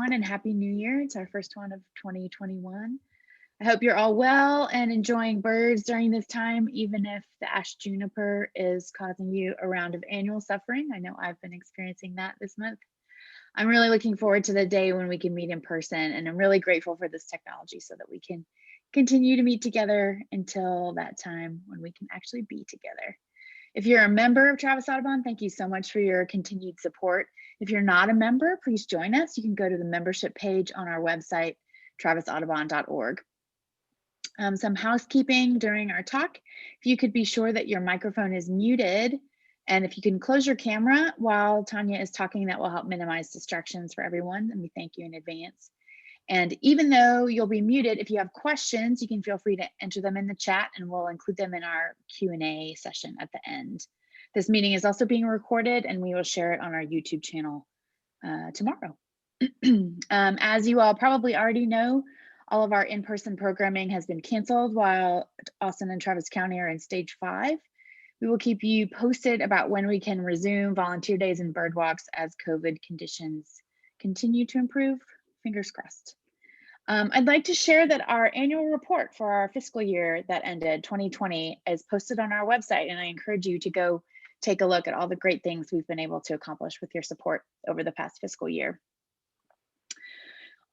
everyone, and Happy New Year. It's our first one of 2021. I hope you're all well and enjoying birds during this time, even if the ash juniper is causing you a round of annual suffering. I know I've been experiencing that this month. I'm really looking forward to the day when we can meet in person, and I'm really grateful for this technology so that we can continue to meet together until that time when we can actually be together. If you're a member of Travis Audubon, thank you so much for your continued support. If you're not a member, please join us. You can go to the membership page on our website, travisaudubon.org. Some housekeeping during our talk. If you could be sure that your microphone is muted, and if you can close your camera while Tania is talking, that will help minimize distractions for everyone, and we thank you in advance. And even though you'll be muted, if you have questions, you can feel free to enter them in the chat and we'll include them in our Q&A session at the end. This meeting is also being recorded and we will share it on our YouTube channel tomorrow. As you all probably already know, all of our in-person programming has been canceled while Austin and Travis County are in stage 5. We will keep you posted about when we can resume volunteer days and bird walks as COVID conditions continue to improve. Fingers crossed. I'd like to share that our annual report for our fiscal year that ended 2020 is posted on our website, and I encourage you to go take a look at all the great things we've been able to accomplish with your support over the past fiscal year.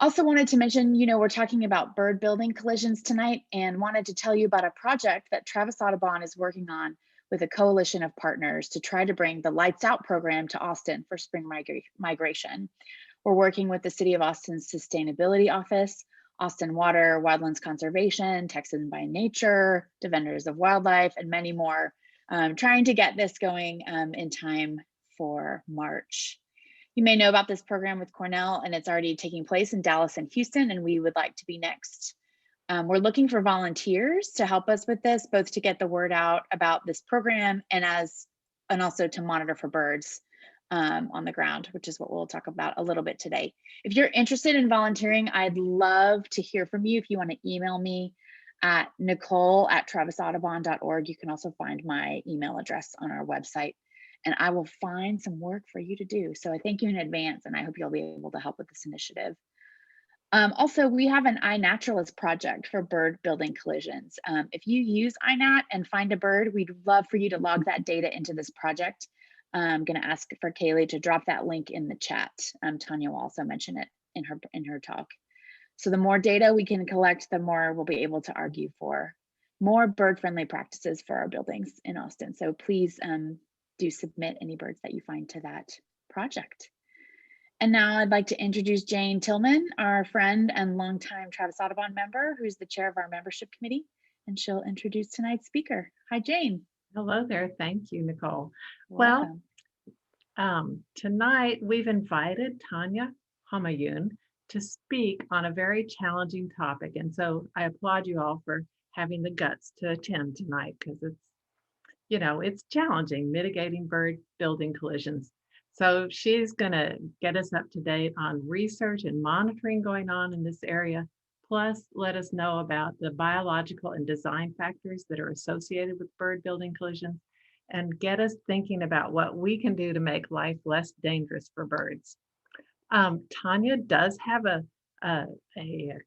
Also wanted to mention, we're talking about bird building collisions tonight, and wanted to tell you about a project that Travis Audubon is working on with a coalition of partners to try to bring the Lights Out program to Austin for spring migration. We're working with the City of Austin's Sustainability Office, Austin Water, Wildlands Conservation, Texas by Nature, Defenders of Wildlife, and many more, trying to get this going in time for March. You may know about this program with Cornell, and it's already taking place in Dallas and Houston, and we would like to be next. We're looking for volunteers to help us with this, both to get the word out about this program and also to monitor for birds on the ground, which is what we'll talk about a little bit today. If you're interested in volunteering, I'd love to hear from you. If you want to email me at nicole@travisaudubon.org, you can also find my email address on our website, and I will find some work for you to do. So I thank you in advance, and I hope you'll be able to help with this initiative. Also, we have an iNaturalist project for bird building collisions. If you use iNat and find a bird, we'd love for you to log that data into this project. I'm going to ask for Kaylee to drop that link in the chat. Tania will also mention it in her talk. So the more data we can collect, the more we'll be able to argue for more bird-friendly practices for our buildings in Austin. So please do submit any birds that you find to that project. And now I'd like to introduce Jane Tillman, our friend and longtime Travis Audubon member, who's the chair of our membership committee, and she'll introduce tonight's speaker. Hi, Jane. Hello there. Thank you, Nicole. Welcome. Well, tonight we've invited Tania Homayoun to speak on a very challenging topic. And so I applaud you all for having the guts to attend tonight, because it's challenging, mitigating bird building collisions. So she's going to get us up to date on research and monitoring going on in this area, plus let us know about the biological and design factors that are associated with bird building collisions, and get us thinking about what we can do to make life less dangerous for birds. Tania does have a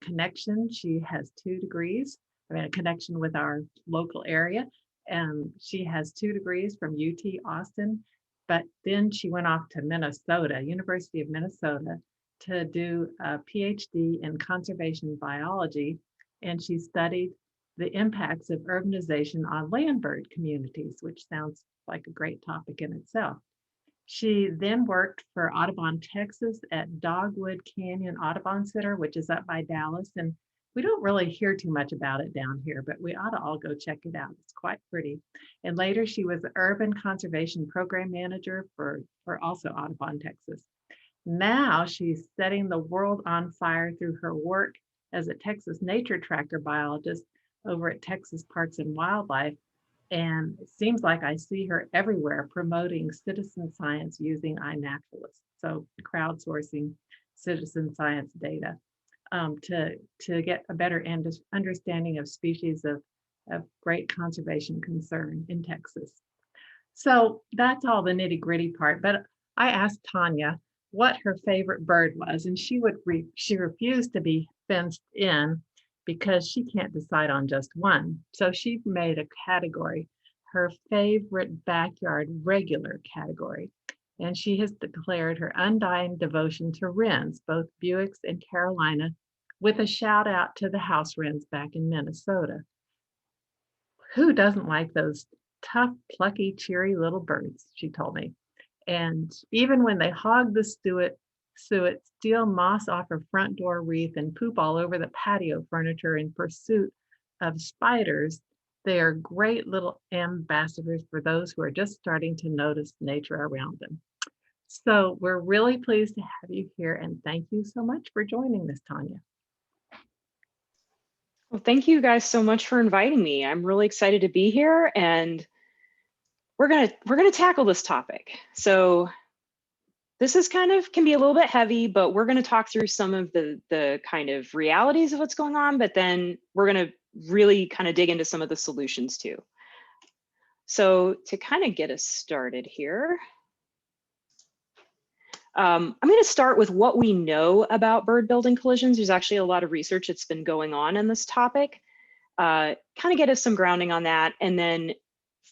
connection. She has 2 degrees, a connection with our local area, and she has 2 degrees from UT Austin, but then she went off to Minnesota, University of Minnesota, to do a PhD in conservation biology, and she studied the impacts of urbanization on landbird communities, which sounds like a great topic in itself. She then worked for Audubon Texas at Dogwood Canyon Audubon Center, which is up by Dallas, and we don't really hear too much about it down here, but we ought to all go check it out. It's quite pretty. And later she was the Urban Conservation Program Manager for also Audubon Texas. Now she's setting the world on fire through her work as a Texas Nature Tracker Biologist over at Texas Parks and Wildlife. And it seems like I see her everywhere promoting citizen science using iNaturalist, so crowdsourcing citizen science data to get a better understanding of species of great conservation concern in Texas. So that's all the nitty-gritty part. But I asked Tania, what her favorite bird was, and she refused to be fenced in because she can't decide on just one. So she made a category, her favorite backyard regular category. And she has declared her undying devotion to wrens, both Buicks and Carolina, with a shout out to the house wrens back in Minnesota. Who doesn't like those tough, plucky, cheery little birds, she told me. And even when they hog the suet, steal moss off her front door wreath, and poop all over the patio furniture in pursuit of spiders, they are great little ambassadors for those who are just starting to notice nature around them. So we're really pleased to have you here, and thank you so much for joining us, Tania. Well, thank you guys so much for inviting me. I'm really excited to be here, and we're gonna tackle this topic. So this is can be a little bit heavy, but we're gonna talk through some of the kind of realities of what's going on, but then we're gonna really kind of dig into some of the solutions too. So to kind of get us started here, I'm going to start with what we know about bird building collisions. There's actually a lot of research that's been going on this topic. Kind of get us some grounding on that, and then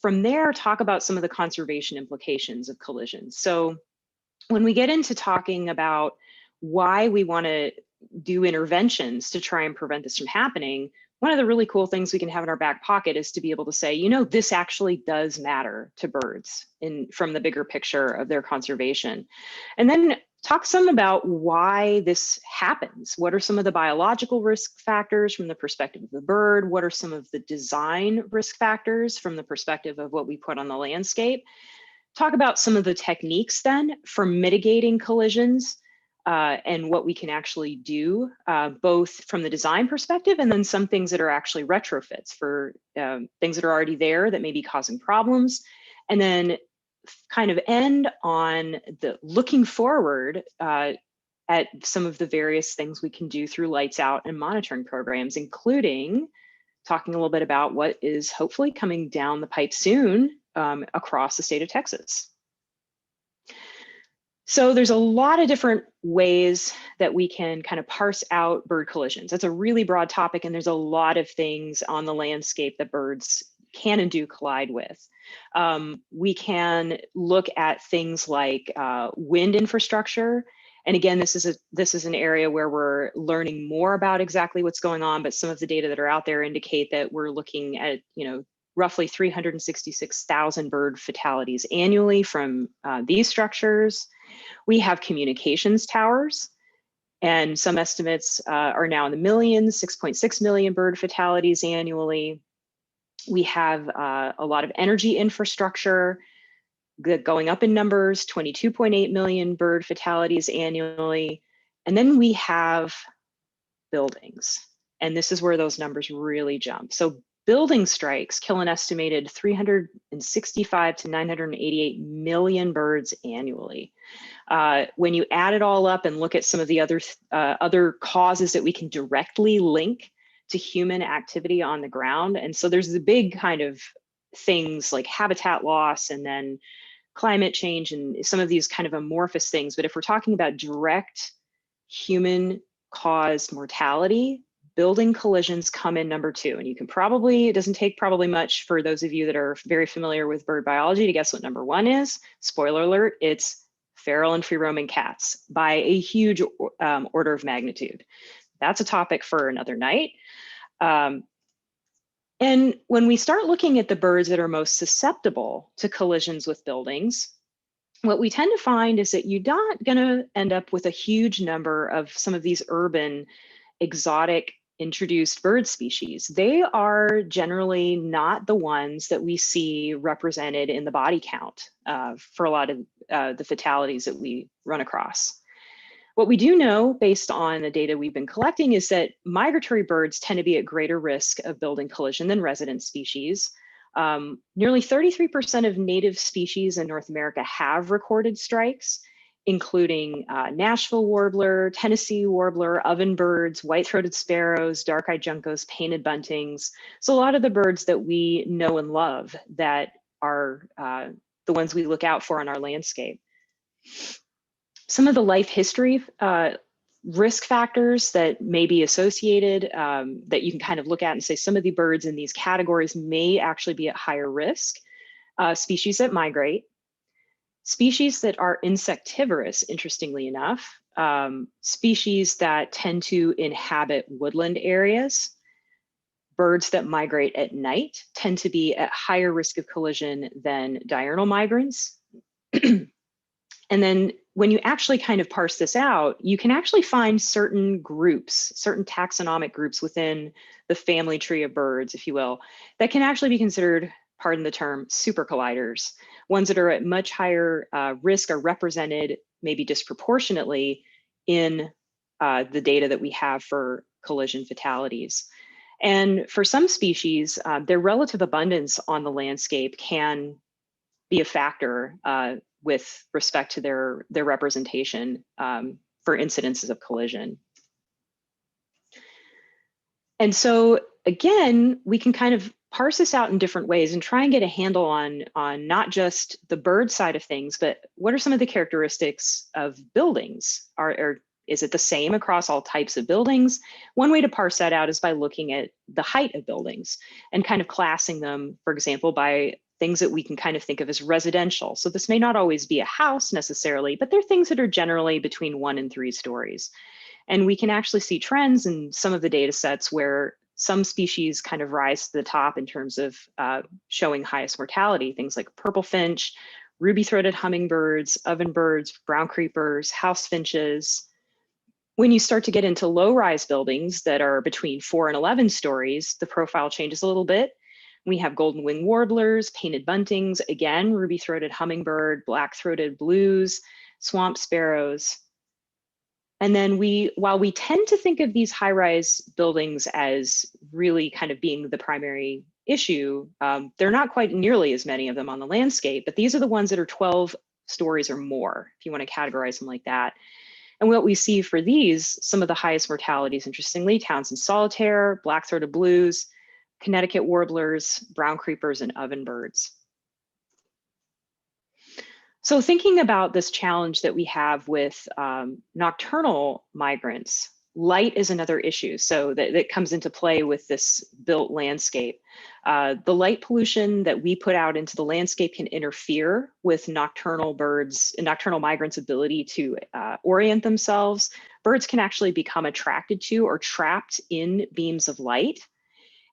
from there talk about some of the conservation implications of collisions. So when we get into talking about why we want to do interventions to try and prevent this from happening, one of the really cool things we can have in our back pocket is to be able to say, you know, this actually does matter to birds from the bigger picture of their conservation. And then talk some about why this happens. What are some of the biological risk factors from the perspective of the bird? What are some of the design risk factors from the perspective of what we put on the landscape? Talk about some of the techniques then for mitigating collisions and what we can actually do, both from the design perspective and then some things that are actually retrofits for things that are already there that may be causing problems. And then kind of end on the looking forward at some of the various things we can do through lights out and monitoring programs, including talking a little bit about what is hopefully coming down the pipe soon across the state of Texas. So there's a lot of different ways that we can kind of parse out bird collisions. That's a really broad topic, and there's a lot of things on the landscape that birds can and do collide with. We can look at things like wind infrastructure. And again, this is an area where we're learning more about exactly what's going on, but some of the data that are out there indicate that we're looking at, you know, roughly 366,000 bird fatalities annually from these structures. We have communications towers, and some estimates are now in the millions, 6.6 million bird fatalities annually. We have a lot of energy infrastructure going up in numbers, 22.8 million bird fatalities annually. And then we have buildings, and this is where those numbers really jump. So building strikes kill an estimated 365 to 988 million birds annually. When you add it all up and look at some of the other causes that we can directly link to human activity on the ground, and so there's the big kind of things like habitat loss and then climate change and some of these kind of amorphous things. But if we're talking about direct human caused mortality, building collisions come in number 2. And you can probably, it doesn't take probably much for those of you that are very familiar with bird biology to guess what number 1 is. Spoiler alert, it's feral and free roaming cats by a huge order of magnitude. That's a topic for another night. And when we start looking at the birds that are most susceptible to collisions with buildings, what we tend to find is that you're not going to end up with a huge number of some of these urban exotic introduced bird species. They are generally not the ones that we see represented in the body count for a lot of the fatalities that we run across. What we do know, based on the data we've been collecting, is that migratory birds tend to be at greater risk of building collision than resident species. Nearly 33% of native species in North America have recorded strikes, including Nashville warbler, Tennessee warbler, ovenbirds, white-throated sparrows, dark-eyed juncos, painted buntings. So a lot of the birds that we know and love that are the ones we look out for in our landscape. Some of the life history risk factors that may be associated that you can kind of look at and say some of the birds in these categories may actually be at higher risk. Species that migrate, species that are insectivorous, interestingly enough, species that tend to inhabit woodland areas, birds that migrate at night tend to be at higher risk of collision than diurnal migrants. And then when you actually kind of parse this out, you can actually find certain groups, certain taxonomic groups within the family tree of birds, if you will, that can actually be considered, pardon the term, super colliders. Ones that are at much higher risk are represented maybe disproportionately in the data that we have for collision fatalities. And for some species, their relative abundance on the landscape can be a factor with respect to their representation for incidences of collision. And so again, we can kind of parse this out in different ways and try and get a handle on not just the bird side of things, but what are some of the characteristics of buildings? Is it the same across all types of buildings? One way to parse that out is by looking at the height of buildings and kind of classing them, for example, by things that we can kind of think of as residential. So this may not always be a house necessarily, but they're things that are generally between 1 and 3 stories. And we can actually see trends in some of the data sets where some species kind of rise to the top in terms of showing highest mortality, things like purple finch, ruby-throated hummingbirds, ovenbirds, brown creepers, house finches. When you start to get into low-rise buildings that are between 4 and 11 stories, the profile changes a little bit. We have golden wing warblers, painted buntings, again, ruby-throated hummingbird, black-throated blues, swamp sparrows. And then while we tend to think of these high-rise buildings as really kind of being the primary issue, they're not quite nearly as many of them on the landscape, but these are the ones that are 12 stories or more, if you want to categorize them like that. And what we see for these, some of the highest mortalities, interestingly, Townsend solitaire, black-throated blues, Connecticut warblers, brown creepers, and ovenbirds. So thinking about this challenge that we have with nocturnal migrants, light is another issue. So that comes into play with this built landscape. The light pollution that we put out into the landscape can interfere with nocturnal birds and nocturnal migrants' ability to orient themselves. Birds can actually become attracted to or trapped in beams of light.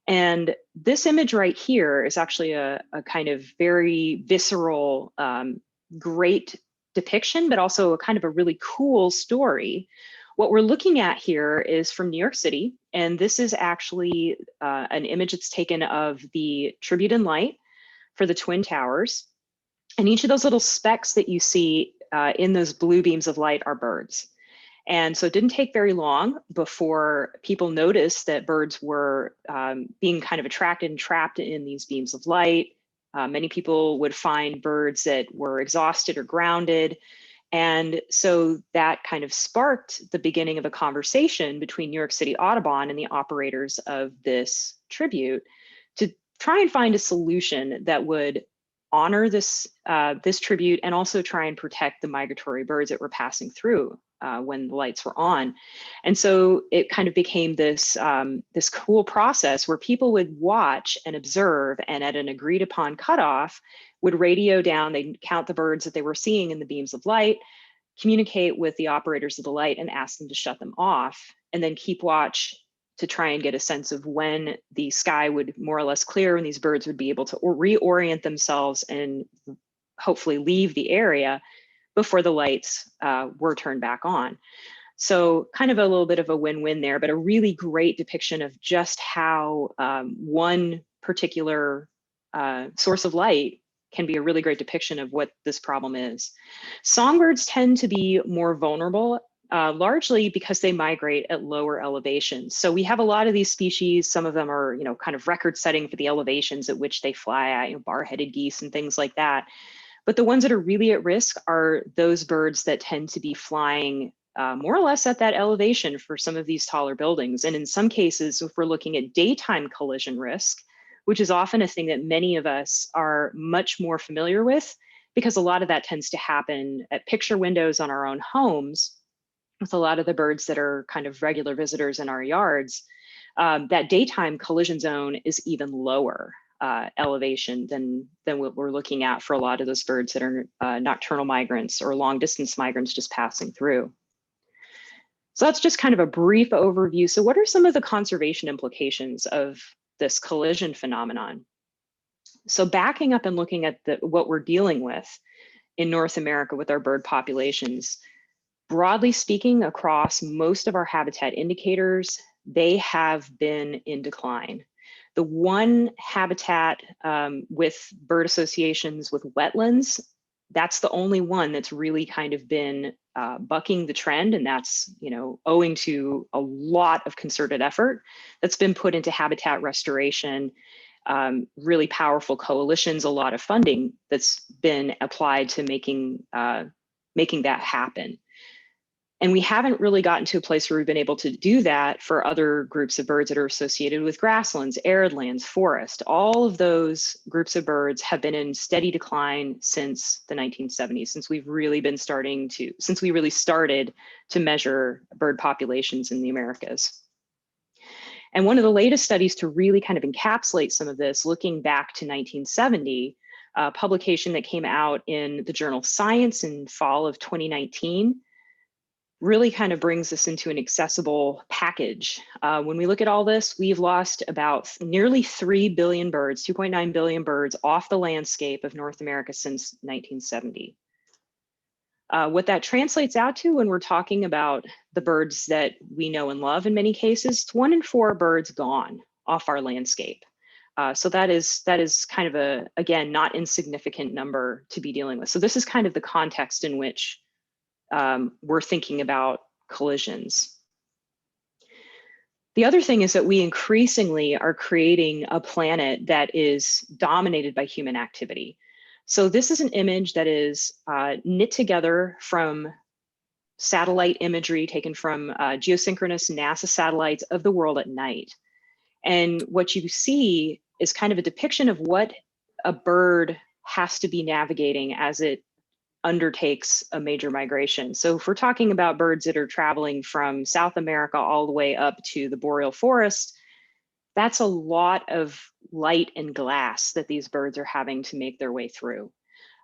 And this image right here is actually a kind of very visceral, great depiction, but also a kind of a really cool story. What we're looking at here is from New York City, and this is actually an image that's taken of the tribute in light for the Twin Towers. And each of those little specks that you see in those blue beams of light are birds. And so it didn't take very long before people noticed that birds were being kind of attracted and trapped in these beams of light. Many people would find birds that were exhausted or grounded. And so that kind of sparked the beginning of a conversation between New York City Audubon and the operators of this tribute to try and find a solution that would honor this, this tribute and also try and protect the migratory birds that were passing through when the lights were on. And so it kind of became this, this cool process where people would watch and observe, and at an agreed upon cutoff would radio down, they'd count the birds that they were seeing in the beams of light, communicate with the operators of the light and ask them to shut them off, and then keep watch to try and get a sense of when the sky would more or less clear and these birds would be able to reorient themselves and hopefully leave the area before the lights were turned back on. So kind of a little bit of a win-win there, but a really great depiction of just how one particular source of light can be a really great depiction of what this problem is. Songbirds tend to be more vulnerable, largely because they migrate at lower elevations. So we have a lot of these species. Some of them are, kind of record-setting for the elevations at which they fly at, bar-headed geese and things like that. But the ones that are really at risk are those birds that tend to be flying more or less at that elevation for some of these taller buildings. And in some cases, if we're looking at daytime collision risk, which is often a thing that many of us are much more familiar with because a lot of that tends to happen at picture windows on our own homes with a lot of the birds that are kind of regular visitors in our yards. That daytime collision zone is even lower elevation than what we're looking at for a lot of those birds that are nocturnal migrants or long distance migrants just passing through. So that's just kind of a brief overview. So what are some of the conservation implications of this collision phenomenon? So backing up and looking at what we're dealing with in North America with our bird populations, broadly speaking, across most of our habitat indicators, they have been in decline. The one habitat with bird associations with wetlands, that's the only one that's really kind of been bucking the trend, and that's, you know, owing to a lot of concerted effort that's been put into habitat restoration, really powerful coalitions, a lot of funding that's been applied to making that happen. And we haven't really gotten to a place where we've been able to do that for other groups of birds that are associated with grasslands, arid lands, forest. All of those groups of birds have been in steady decline since the 1970s, since we really started to measure bird populations in the Americas. And one of the latest studies to really kind of encapsulate some of this, looking back to 1970, a publication that came out in the journal Science in fall of 2019, really kind of brings us into an accessible package. When we look at all this, we've lost about nearly 3 billion birds, 2.9 billion birds off the landscape of North America since 1970. What that translates out to when we're talking about the birds that we know and love in many cases, it's 1 in 4 birds gone off our landscape. So that is kind of a, again, not insignificant number to be dealing with. So this is kind of the context in which we're thinking about collisions. The other thing is that we increasingly are creating a planet that is dominated by human activity. So this is an image that is knit together from satellite imagery taken from geosynchronous NASA satellites of the world at night. And what you see is kind of a depiction of what a bird has to be navigating as it undertakes a major migration. So if we're talking about birds that are traveling from South America all the way up to the boreal forest, that's a lot of light and glass that these birds are having to make their way through.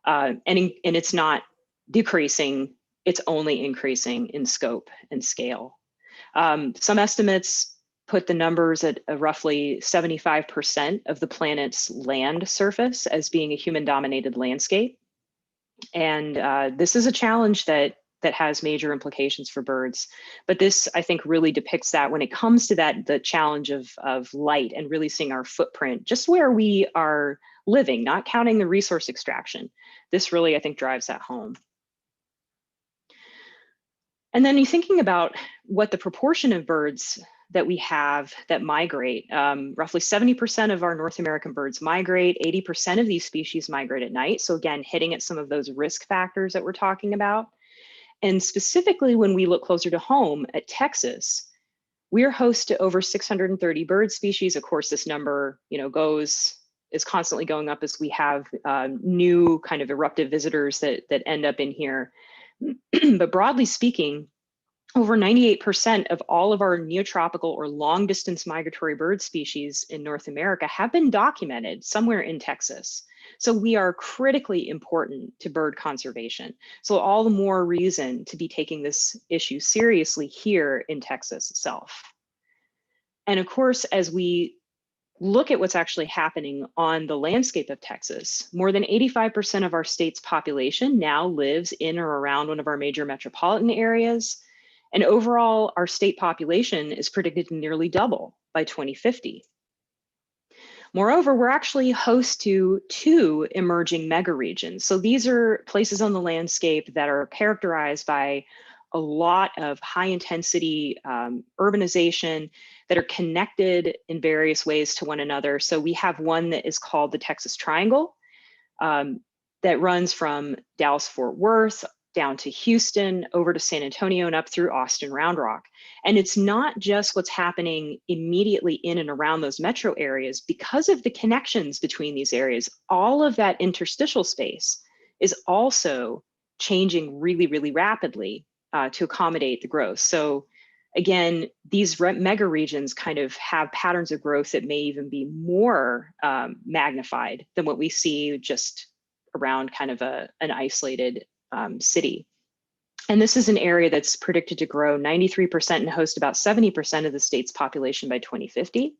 And it's not decreasing, it's only increasing in scope and scale. Some estimates put the numbers at roughly 75% of the planet's land surface as being a human-dominated landscape. And this is a challenge that has major implications for birds. But this, I think, really depicts that when it comes to the challenge of light and really seeing our footprint, just where we are living, not counting the resource extraction. This really, I think, drives that home. And then you're thinking about what the proportion of birds that we have that migrate. Roughly 70% of our North American birds migrate, 80% of these species migrate at night. So again, hitting at some of those risk factors that we're talking about. And specifically when we look closer to home at Texas, we're host to over 630 bird species. Of course, this number, is constantly going up as we have new kind of eruptive visitors that end up in here. But broadly speaking, over 98% of all of our neotropical or long distance migratory bird species in North America have been documented somewhere in Texas. So we are critically important to bird conservation. So all the more reason to be taking this issue seriously here in Texas itself. And of course, as we look at what's actually happening on the landscape of Texas, more than 85% of our state's population now lives in or around one of our major metropolitan areas. And overall, our state population is predicted to nearly double by 2050. Moreover, we're actually host to 2 emerging megaregions. So these are places on the landscape that are characterized by a lot of high intensity urbanization that are connected in various ways to one another. So we have one that is called the Texas Triangle that runs from Dallas-Fort Worth down to Houston, over to San Antonio, and up through Austin, Round Rock. And it's not just what's happening immediately in and around those metro areas. Because of the connections between these areas, all of that interstitial space is also changing really, really rapidly to accommodate the growth. So again, these mega regions kind of have patterns of growth that may even be more magnified than what we see just around kind of an isolated city. And this is an area that's predicted to grow 93% and host about 70% of the state's population by 2050.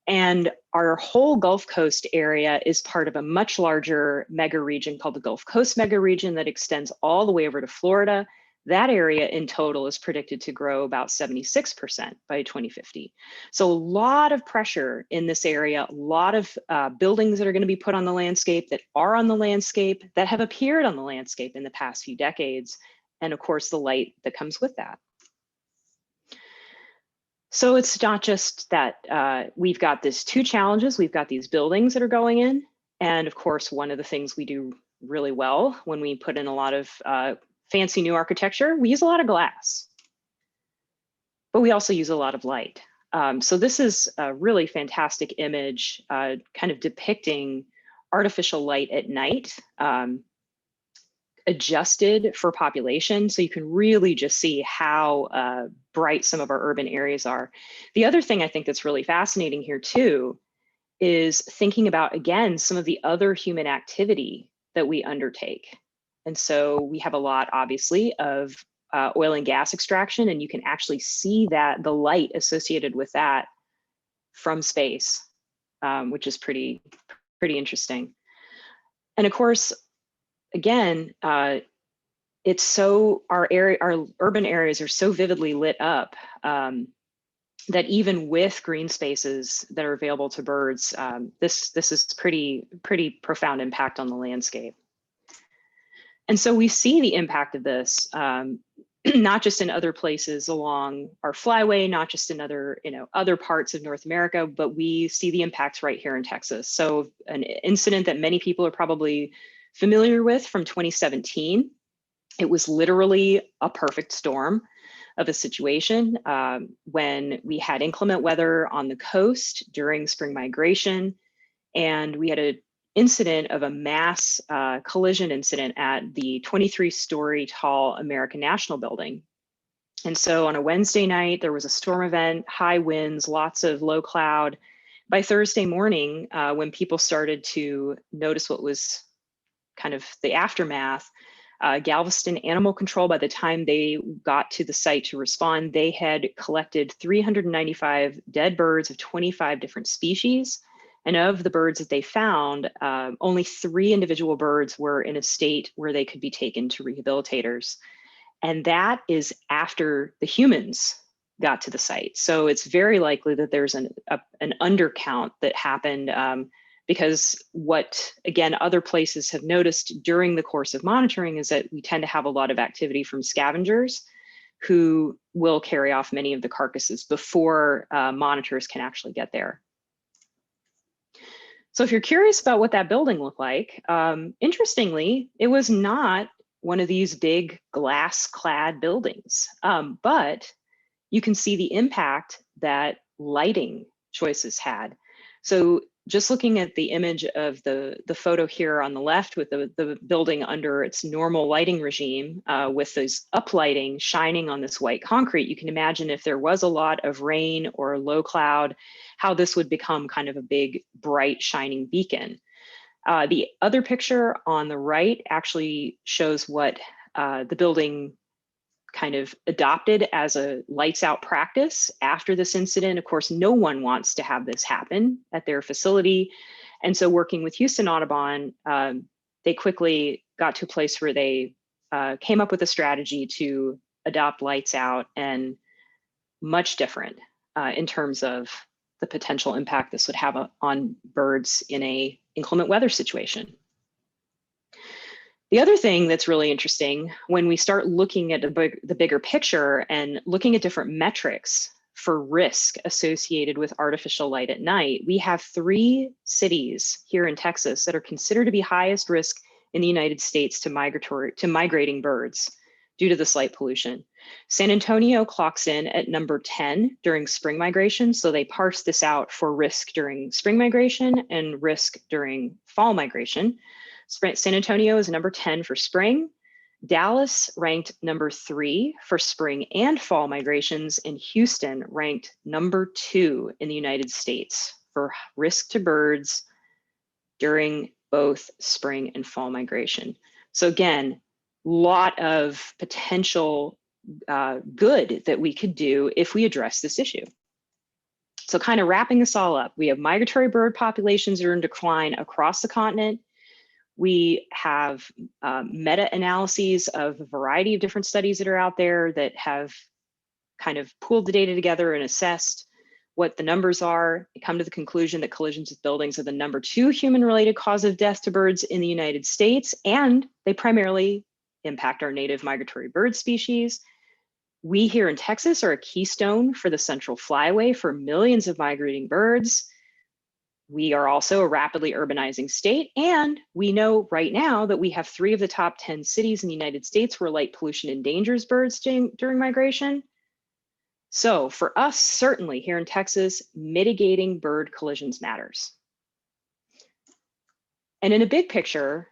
And our whole Gulf Coast area is part of a much larger mega region called the Gulf Coast mega region that extends all the way over to Florida. That area in total is predicted to grow about 76% by 2050. So a lot of pressure in this area, a lot of buildings that are going to be put on the landscape, that are on the landscape, that have appeared on the landscape in the past few decades, and of course the light that comes with that. So it's not just that we've got these two challenges, we've got these buildings that are going in, and of course one of the things we do really well when we put in a lot of fancy new architecture, we use a lot of glass, but we also use a lot of light. So this is a really fantastic image kind of depicting artificial light at night, adjusted for population. So you can really just see how bright some of our urban areas are. The other thing I think that's really fascinating here too is thinking about, again, some of the other human activity that we undertake. And so we have a lot, obviously, of oil and gas extraction, and you can actually see that the light associated with that from space, which is pretty interesting. And of course, again, it's so our urban areas are so vividly lit up that even with green spaces that are available to birds, this is pretty profound impact on the landscape. And so we see the impact of this, not just in other places along our flyway, not just in other parts of North America, but we see the impacts right here in Texas. So an incident that many people are probably familiar with from 2017, it was literally a perfect storm of a situation when we had inclement weather on the coast during spring migration, and we had an incident of a mass collision incident at the 23-story tall American National Building. And so on a Wednesday night, there was a storm event, high winds, lots of low cloud. By Thursday morning, when people started to notice what was kind of the aftermath, Galveston Animal Control, by the time they got to the site to respond, they had collected 395 dead birds of 25 different species. And of the birds that they found, only 3 individual birds were in a state where they could be taken to rehabilitators. And that is after the humans got to the site. So it's very likely that there's an undercount that happened because what, again, other places have noticed during the course of monitoring is that we tend to have a lot of activity from scavengers who will carry off many of the carcasses before monitors can actually get there. So if you're curious about what that building looked like, interestingly, it was not one of these big glass-clad buildings, but you can see the impact that lighting choices had. So just looking at the image of the photo here on the left with the building under its normal lighting regime with this uplighting shining on this white concrete, you can imagine if there was a lot of rain or low cloud, how this would become kind of a big, bright, shining beacon. The other picture on the right actually shows what the building kind of adopted as a lights out practice after this incident. Of course, no one wants to have this happen at their facility. And so working with Houston Audubon, they quickly got to a place where they came up with a strategy to adopt lights out, and much different in terms of the potential impact this would have on birds in a inclement weather situation. The other thing that's really interesting when we start looking at the bigger picture and looking at different metrics for risk associated with artificial light at night, we have 3 cities here in Texas that are considered to be highest risk in the United States to migrating birds due to this light pollution. San Antonio clocks in at number 10 during spring migration. So they parse this out for risk during spring migration and risk during fall migration. San Antonio is number 10 for spring. Dallas ranked number 3 for spring and fall migrations, and Houston ranked number 2 in the United States for risk to birds during both spring and fall migration. So again, lot of potential good that we could do if we address this issue. So kind of wrapping this all up, we have migratory bird populations that are in decline across the continent. We have meta-analyses of a variety of different studies that are out there that have kind of pooled the data together and assessed what the numbers are. They come to the conclusion that collisions with buildings are the number 2 human-related cause of death to birds in the United States, and they primarily impact our native migratory bird species. We here in Texas are a keystone for the central flyway for millions of migrating birds. We are also a rapidly urbanizing state, and we know right now that we have 3 of the top 10 cities in the United States where light pollution endangers birds during migration. So for us, certainly here in Texas, mitigating bird collisions matters. And in a big picture,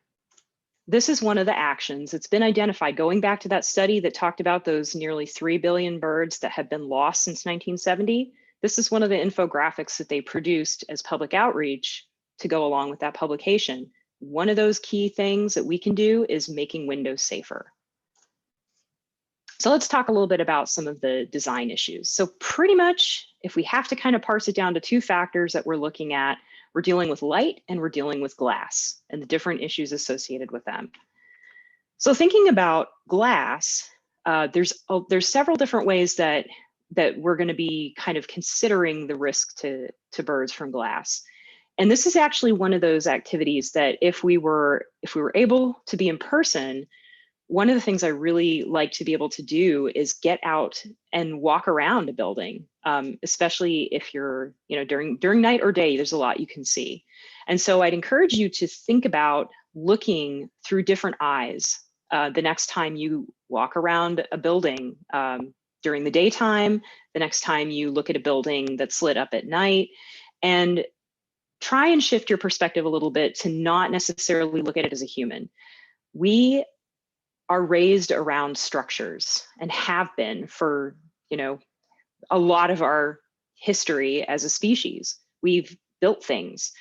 this is one of the actions that's been identified, going back to that study that talked about those nearly 3 billion birds that have been lost since 1970. This is one of the infographics that they produced as public outreach to go along with that publication. One of those key things that we can do is making windows safer. So let's talk a little bit about some of the design issues. So pretty much, if we have to kind of parse it down to 2 factors that we're looking at, we're dealing with light and we're dealing with glass and the different issues associated with them. So thinking about glass, there's several different ways that we're going to be kind of considering the risk to birds from glass. And this is actually one of those activities that if we were able to be in person, one of the things I really like to be able to do is get out and walk around a building, especially if you're, during night or day, there's a lot you can see. And so I'd encourage you to think about looking through different eyes the next time you walk around a building during the daytime, the next time you look at a building that's lit up at night, and try and shift your perspective a little bit to not necessarily look at it as a human. We are raised around structures and have been for, a lot of our history as a species. We've built things.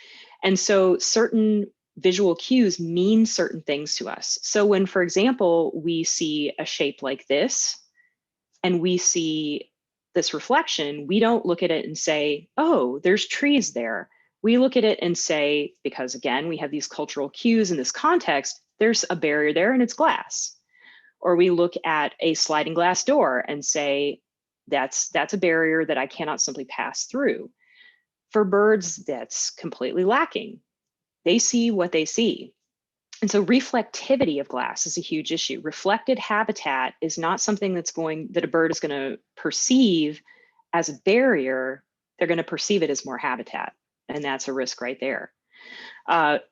And so certain visual cues mean certain things to us. So when, for example, we see a shape like this and we see this reflection, we don't look at it and say, oh, there's trees there. We look at it and say, because again, we have these cultural cues in this context, there's a barrier there and it's glass. Or we look at a sliding glass door and say, that's a barrier that I cannot simply pass through. For birds, that's completely lacking. They see what they see. And so reflectivity of glass is a huge issue. Reflected habitat is not something that a bird is going to perceive as a barrier. They're going to perceive it as more habitat. And that's a risk right there.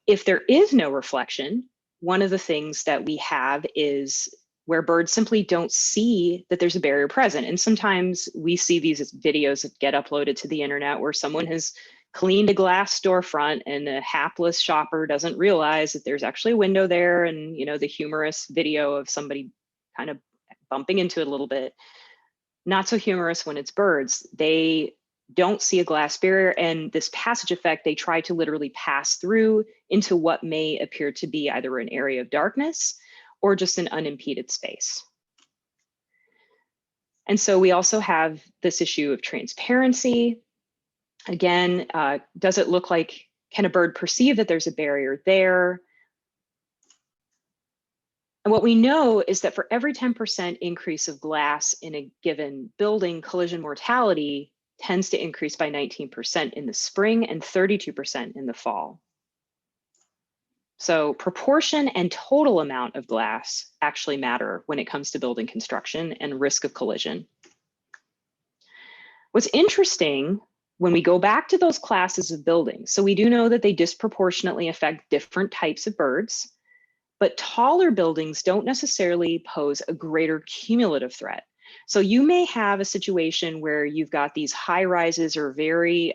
If there is no reflection, one of the things that we have is where birds simply don't see that there's a barrier present. And sometimes we see these videos that get uploaded to the internet where someone has cleaned a glass storefront and a hapless shopper doesn't realize that there's actually a window there, and the humorous video of somebody kind of bumping into it a little bit. Not so humorous when it's birds. They don't see a glass barrier, and this passage effect, they try to literally pass through into what may appear to be either an area of darkness or just an unimpeded space. And so we also have this issue of transparency. Again, does it look like, can a bird perceive that there's a barrier there? And what we know is that for every 10% increase of glass in a given building, collision mortality tends to increase by 19% in the spring and 32% in the fall. So proportion and total amount of glass actually matter when it comes to building construction and risk of collision. What's interesting when we go back to those classes of buildings, so we do know that they disproportionately affect different types of birds, but taller buildings don't necessarily pose a greater cumulative threat. So you may have a situation where you've got these high rises or very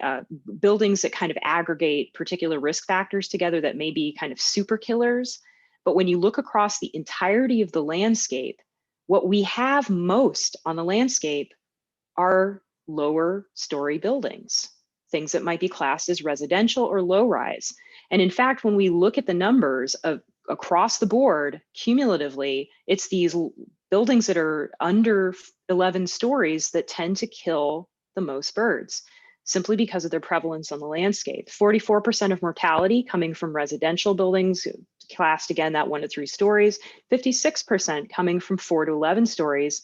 buildings that kind of aggregate particular risk factors together that may be kind of super killers. But when you look across the entirety of the landscape, what we have most on the landscape are lower story buildings, things that might be classed as residential or low rise. And in fact, when we look at the numbers of across the board, cumulatively, it's these buildings that are under 11 stories that tend to kill the most birds, simply because of their prevalence on the landscape. 44% of mortality coming from residential buildings, classed again, that 1 to 3 stories, 56% coming from 4 to 11 stories.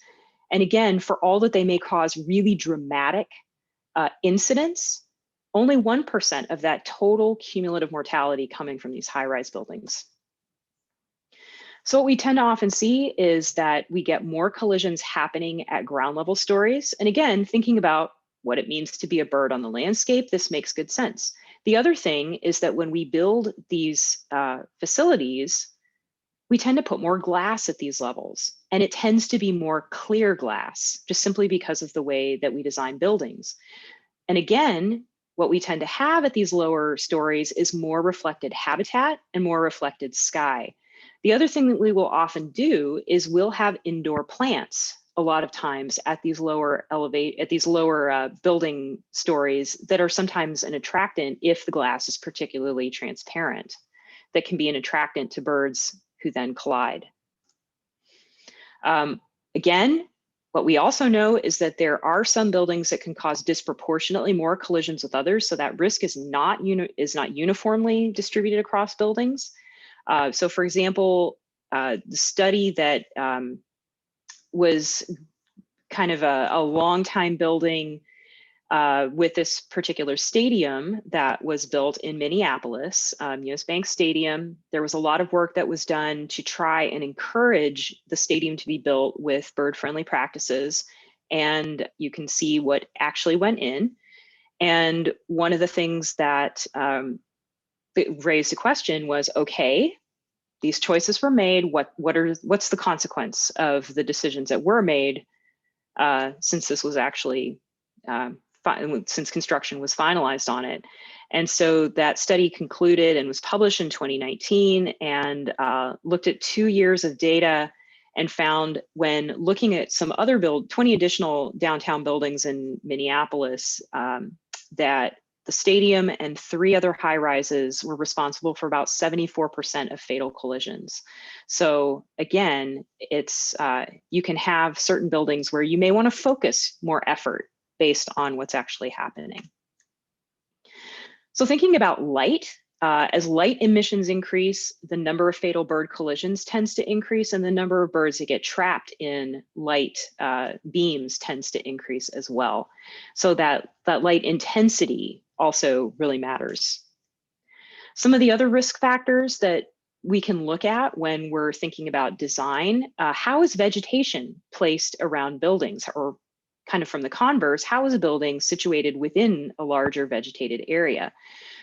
And again, for all that they may cause really dramatic incidents, only 1% of that total cumulative mortality coming from these high-rise buildings. So what we tend to often see is that we get more collisions happening at ground level stories. And again, thinking about what it means to be a bird on the landscape, this makes good sense. The other thing is that when we build these facilities, we tend to put more glass at these levels, and it tends to be more clear glass, just simply because of the way that we design buildings. And again, what we tend to have at these lower stories is more reflected habitat and more reflected sky. The other thing that we will often do is we'll have indoor plants a lot of times at these lower building stories that are sometimes an attractant if the glass is particularly transparent, that can be an attractant to birds who then collide. Again, what we also know is that there are some buildings that can cause disproportionately more collisions with others, so that risk is not uniformly distributed across buildings. So for example, the study that was kind of a long time building with this particular stadium that was built in Minneapolis, US Bank Stadium. There was a lot of work that was done to try and encourage the stadium to be built with bird-friendly practices. And you can see what actually went in. And one of the things that raised a question was, okay, these choices were made. What's the consequence of the decisions that were made since this was actually since construction was finalized on it? And so that study concluded and was published in 2019 and looked at 2 years of data and found, when looking at some other 20 additional downtown buildings in Minneapolis, that the stadium and 3 other high rises were responsible for about 74% of fatal collisions. So again, it's you can have certain buildings where you may want to focus more effort based on what's actually happening. So thinking about light, as light emissions increase, the number of fatal bird collisions tends to increase, and the number of birds that get trapped in light beams tends to increase as well. So that light intensity also really matters. Some of the other risk factors that we can look at when we're thinking about design, how is vegetation placed around buildings? Or kind of from the converse, how is a building situated within a larger vegetated area?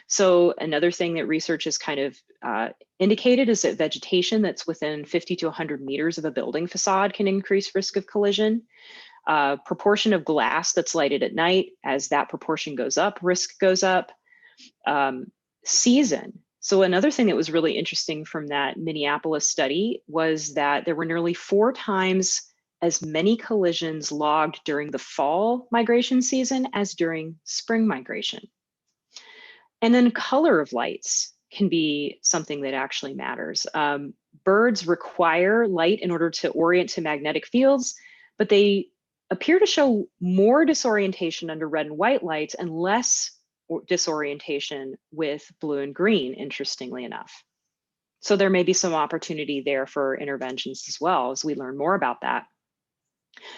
So another thing that research has kind of indicated is that vegetation that's within 50 to 100 meters of a building facade can increase risk of collision. Proportion of glass that's lighted at night, as that proportion goes up, risk goes up. Season. So another thing that was really interesting from that Minneapolis study was that there were nearly 4 times as many collisions logged during the fall migration season as during spring migration. And then color of lights can be something that actually matters. Birds require light in order to orient to magnetic fields, but they appear to show more disorientation under red and white lights and less disorientation with blue and green, interestingly enough. So there may be some opportunity there for interventions as well as we learn more about that.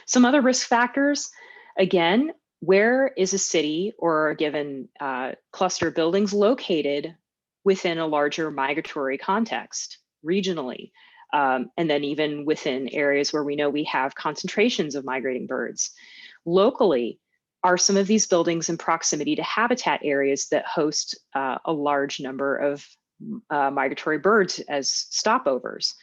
Some other risk factors, again, where is a city or a given cluster of buildings located within a larger migratory context, regionally, and then even within areas where we know we have concentrations of migrating birds. Locally, are some of these buildings in proximity to habitat areas that host a large number of migratory birds as stopovers?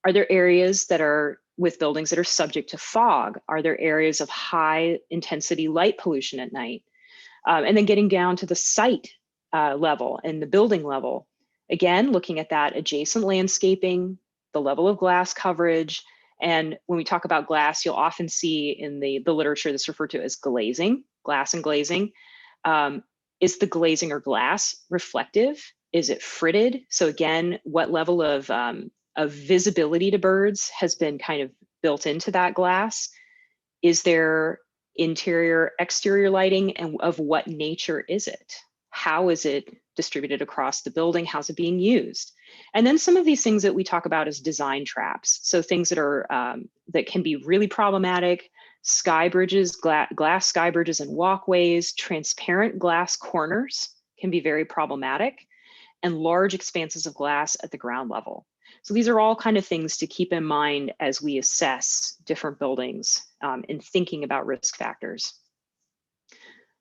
Are there areas that are with buildings that are subject to fog? Are there areas of high intensity light pollution at night? And then getting down to the site level and the building level. Again, looking at that adjacent landscaping, the level of glass coverage. And when we talk about glass, you'll often see in the literature that's referred to as glazing, glass and glazing. Is the glazing or glass reflective? Is it fritted? So again, what level of visibility to birds has been kind of built into that glass? Is there interior, exterior lighting, and of what nature is it? How is it distributed across the building? How's it being used? And then some of these things that we talk about as design traps. So things that are that can be really problematic: sky bridges, glass sky bridges and walkways, transparent glass corners can be very problematic, and large expanses of glass at the ground level. So these are all kind of things to keep in mind as we assess different buildings in thinking about risk factors.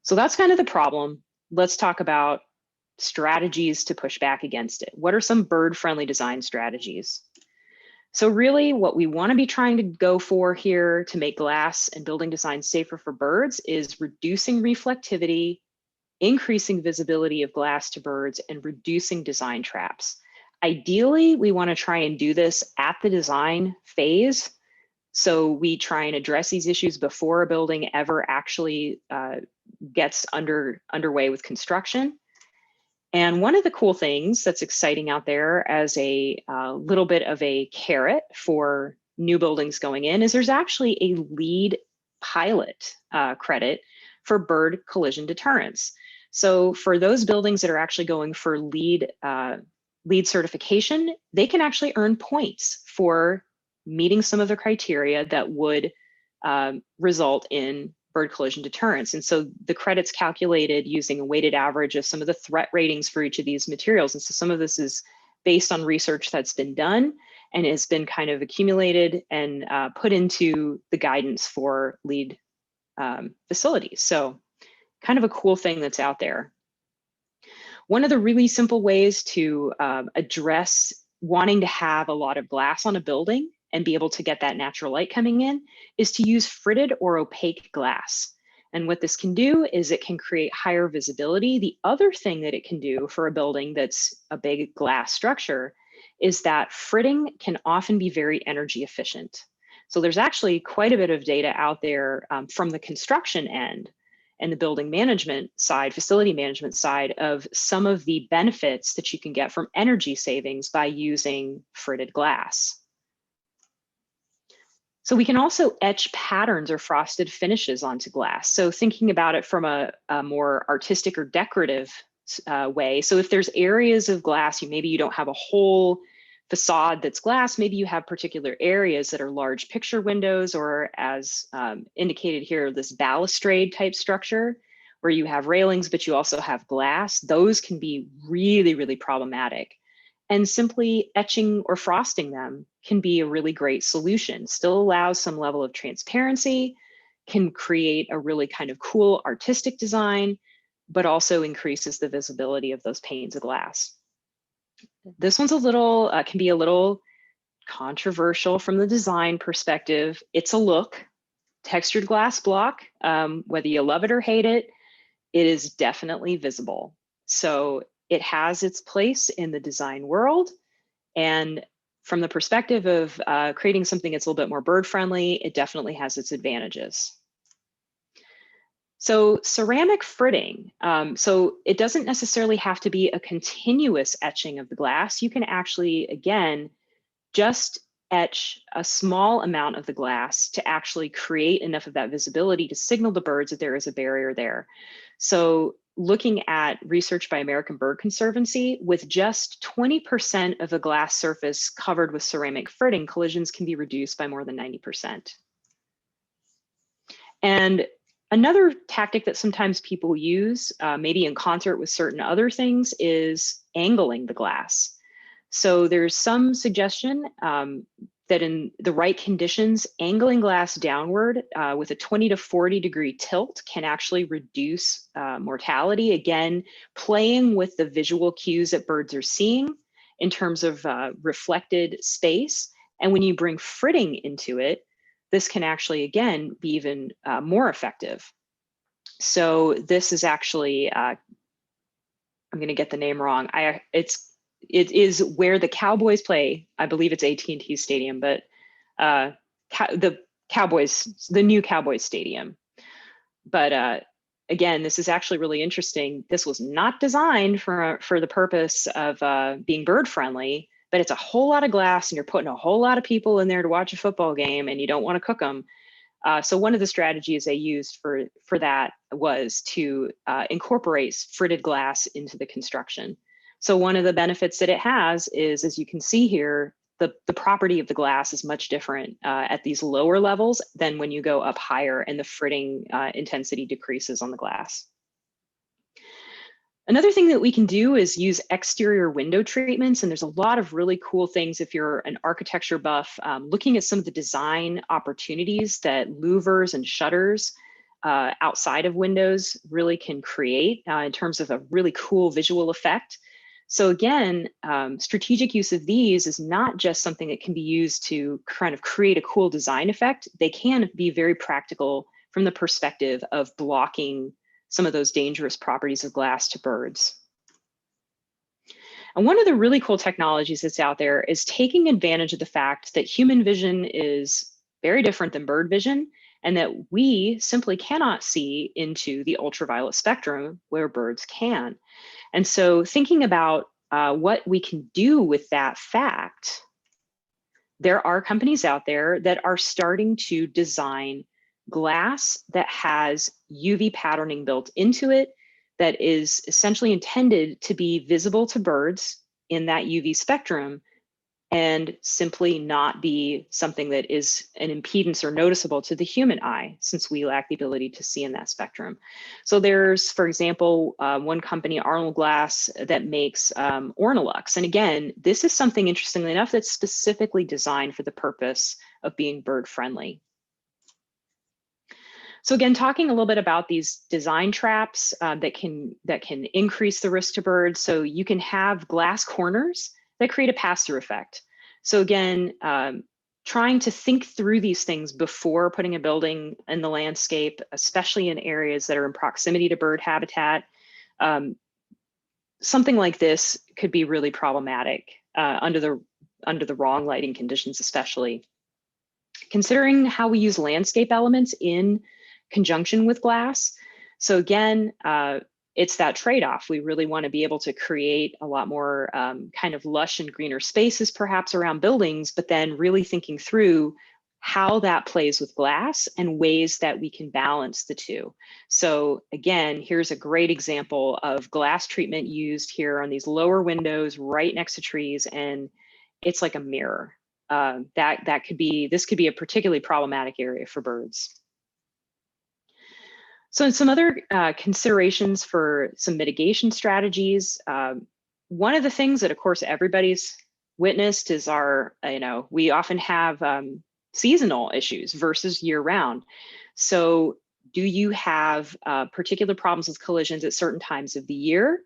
So that's kind of the problem. Let's talk about strategies to push back against it. What are some bird-friendly design strategies? So really what we want to be trying to go for here to make glass and building design safer for birds is reducing reflectivity, increasing visibility of glass to birds, and reducing design traps. Ideally, we want to try and do this at the design phase. So we try and address these issues before a building ever actually gets underway with construction. And one of the cool things that's exciting out there as a little bit of a carrot for new buildings going in is there's actually a LEED pilot credit for bird collision deterrence. So for those buildings that are actually going for LEED certification, they can actually earn points for meeting some of the criteria that would result in bird collision deterrence. And so the credit's calculated using a weighted average of some of the threat ratings for each of these materials. And so some of this is based on research that's been done and has been kind of accumulated and put into the guidance for LEED facilities. So kind of a cool thing that's out there. One of the really simple ways to address wanting to have a lot of glass on a building and be able to get that natural light coming in is to use fritted or opaque glass. And what this can do is it can create higher visibility. The other thing that it can do for a building that's a big glass structure is that fritting can often be very energy efficient. So there's actually quite a bit of data out there from the construction end and the building management side, facility management side, of some of the benefits that you can get from energy savings by using fritted glass. So we can also etch patterns or frosted finishes onto glass. So thinking about it from a more artistic or decorative way. So if there's areas of glass, maybe you don't have a whole facade that's glass, maybe you have particular areas that are large picture windows, or as indicated here, this balustrade type structure where you have railings, but you also have glass. Those can be really, really problematic. And simply etching or frosting them can be a really great solution. Still allows some level of transparency, can create a really kind of cool artistic design, but also increases the visibility of those panes of glass. This one's a little, can be a little controversial from the design perspective. It's a look. Textured glass block, whether you love it or hate it, it is definitely visible. So it has its place in the design world. And from the perspective of creating something that's a little bit more bird friendly, it definitely has its advantages. So ceramic fritting, so it doesn't necessarily have to be a continuous etching of the glass. You can actually, again, just etch a small amount of the glass to actually create enough of that visibility to signal the birds that there is a barrier there. So looking at research by American Bird Conservancy, with just 20% of the glass surface covered with ceramic fritting, collisions can be reduced by more than 90%. And another tactic that sometimes people use, maybe in concert with certain other things, is angling the glass. So there's some suggestion that in the right conditions, angling glass downward with a 20 to 40 degree tilt can actually reduce mortality. Again, playing with the visual cues that birds are seeing in terms of reflected space And when you bring fritting into it, this can actually, again, be even more effective. So this is actually, I'm going to get the name wrong. It is where the Cowboys play. I believe it's AT&T Stadium, but the new Cowboys Stadium. But again, this is actually really interesting. This was not designed for the purpose of being bird friendly, but it's a whole lot of glass, and you're putting a whole lot of people in there to watch a football game, and you don't want to cook them. So one of the strategies they used for that was to incorporate fritted glass into the construction. So one of the benefits that it has is, as you can see here, the property of the glass is much different at these lower levels than when you go up higher, and the fritting intensity decreases on the glass. Another thing that we can do is use exterior window treatments, and there's a lot of really cool things if you're an architecture buff, looking at some of the design opportunities that louvers and shutters outside of windows really can create in terms of a really cool visual effect. So again, strategic use of these is not just something that can be used to kind of create a cool design effect. They can be very practical from the perspective of blocking some of those dangerous properties of glass to birds. And one of the really cool technologies that's out there is taking advantage of the fact that human vision is very different than bird vision, and that we simply cannot see into the ultraviolet spectrum where birds can. And so thinking about what we can do with that fact, there are companies out there that are starting to design glass that has UV patterning built into it that is essentially intended to be visible to birds in that UV spectrum and simply not be something that is an impedance or noticeable to the human eye, since we lack the ability to see in that spectrum. So there's, for example, one company, Arnold Glass, that makes Ornilux. And again, this is something, interestingly enough, that's specifically designed for the purpose of being bird friendly. So again, talking a little bit about these design traps that can increase the risk to birds. So you can have glass corners that create a pass-through effect. So again, trying to think through these things before putting a building in the landscape, especially in areas that are in proximity to bird habitat, something like this could be really problematic under the wrong lighting conditions, especially. Considering how we use landscape elements in conjunction with glass. So again, it's that trade-off. We really want to be able to create a lot more kind of lush and greener spaces perhaps around buildings, but then really thinking through how that plays with glass and ways that we can balance the two. So again, here's a great example of glass treatment used here on these lower windows right next to trees, and it's like a mirror. This could be a particularly problematic area for birds. So some other considerations for some mitigation strategies. One of the things that, of course, everybody's witnessed is we often have seasonal issues versus year round. So do you have particular problems with collisions at certain times of the year,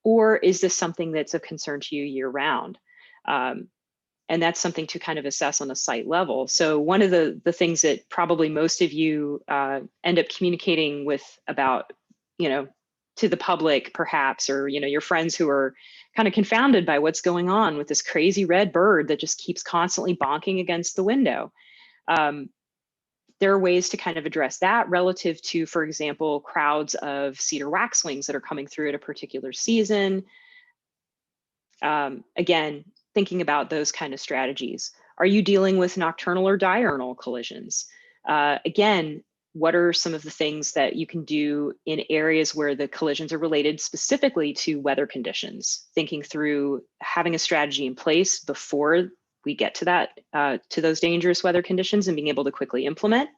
or is this something that's of concern to you year round? And that's something to kind of assess on a site level. So one of the things that probably most of you end up communicating with about, to the public perhaps, or, your friends who are kind of confounded by what's going on with this crazy red bird that just keeps constantly bonking against the window. There are ways to kind of address that relative to, for example, crowds of cedar waxwings that are coming through at a particular season. Again, thinking about those kind of strategies. Are you dealing with nocturnal or diurnal collisions? Again, what are some of the things that you can do in areas where the collisions are related specifically to weather conditions? Thinking through having a strategy in place before we get to that, to those dangerous weather conditions, and being able to quickly implement.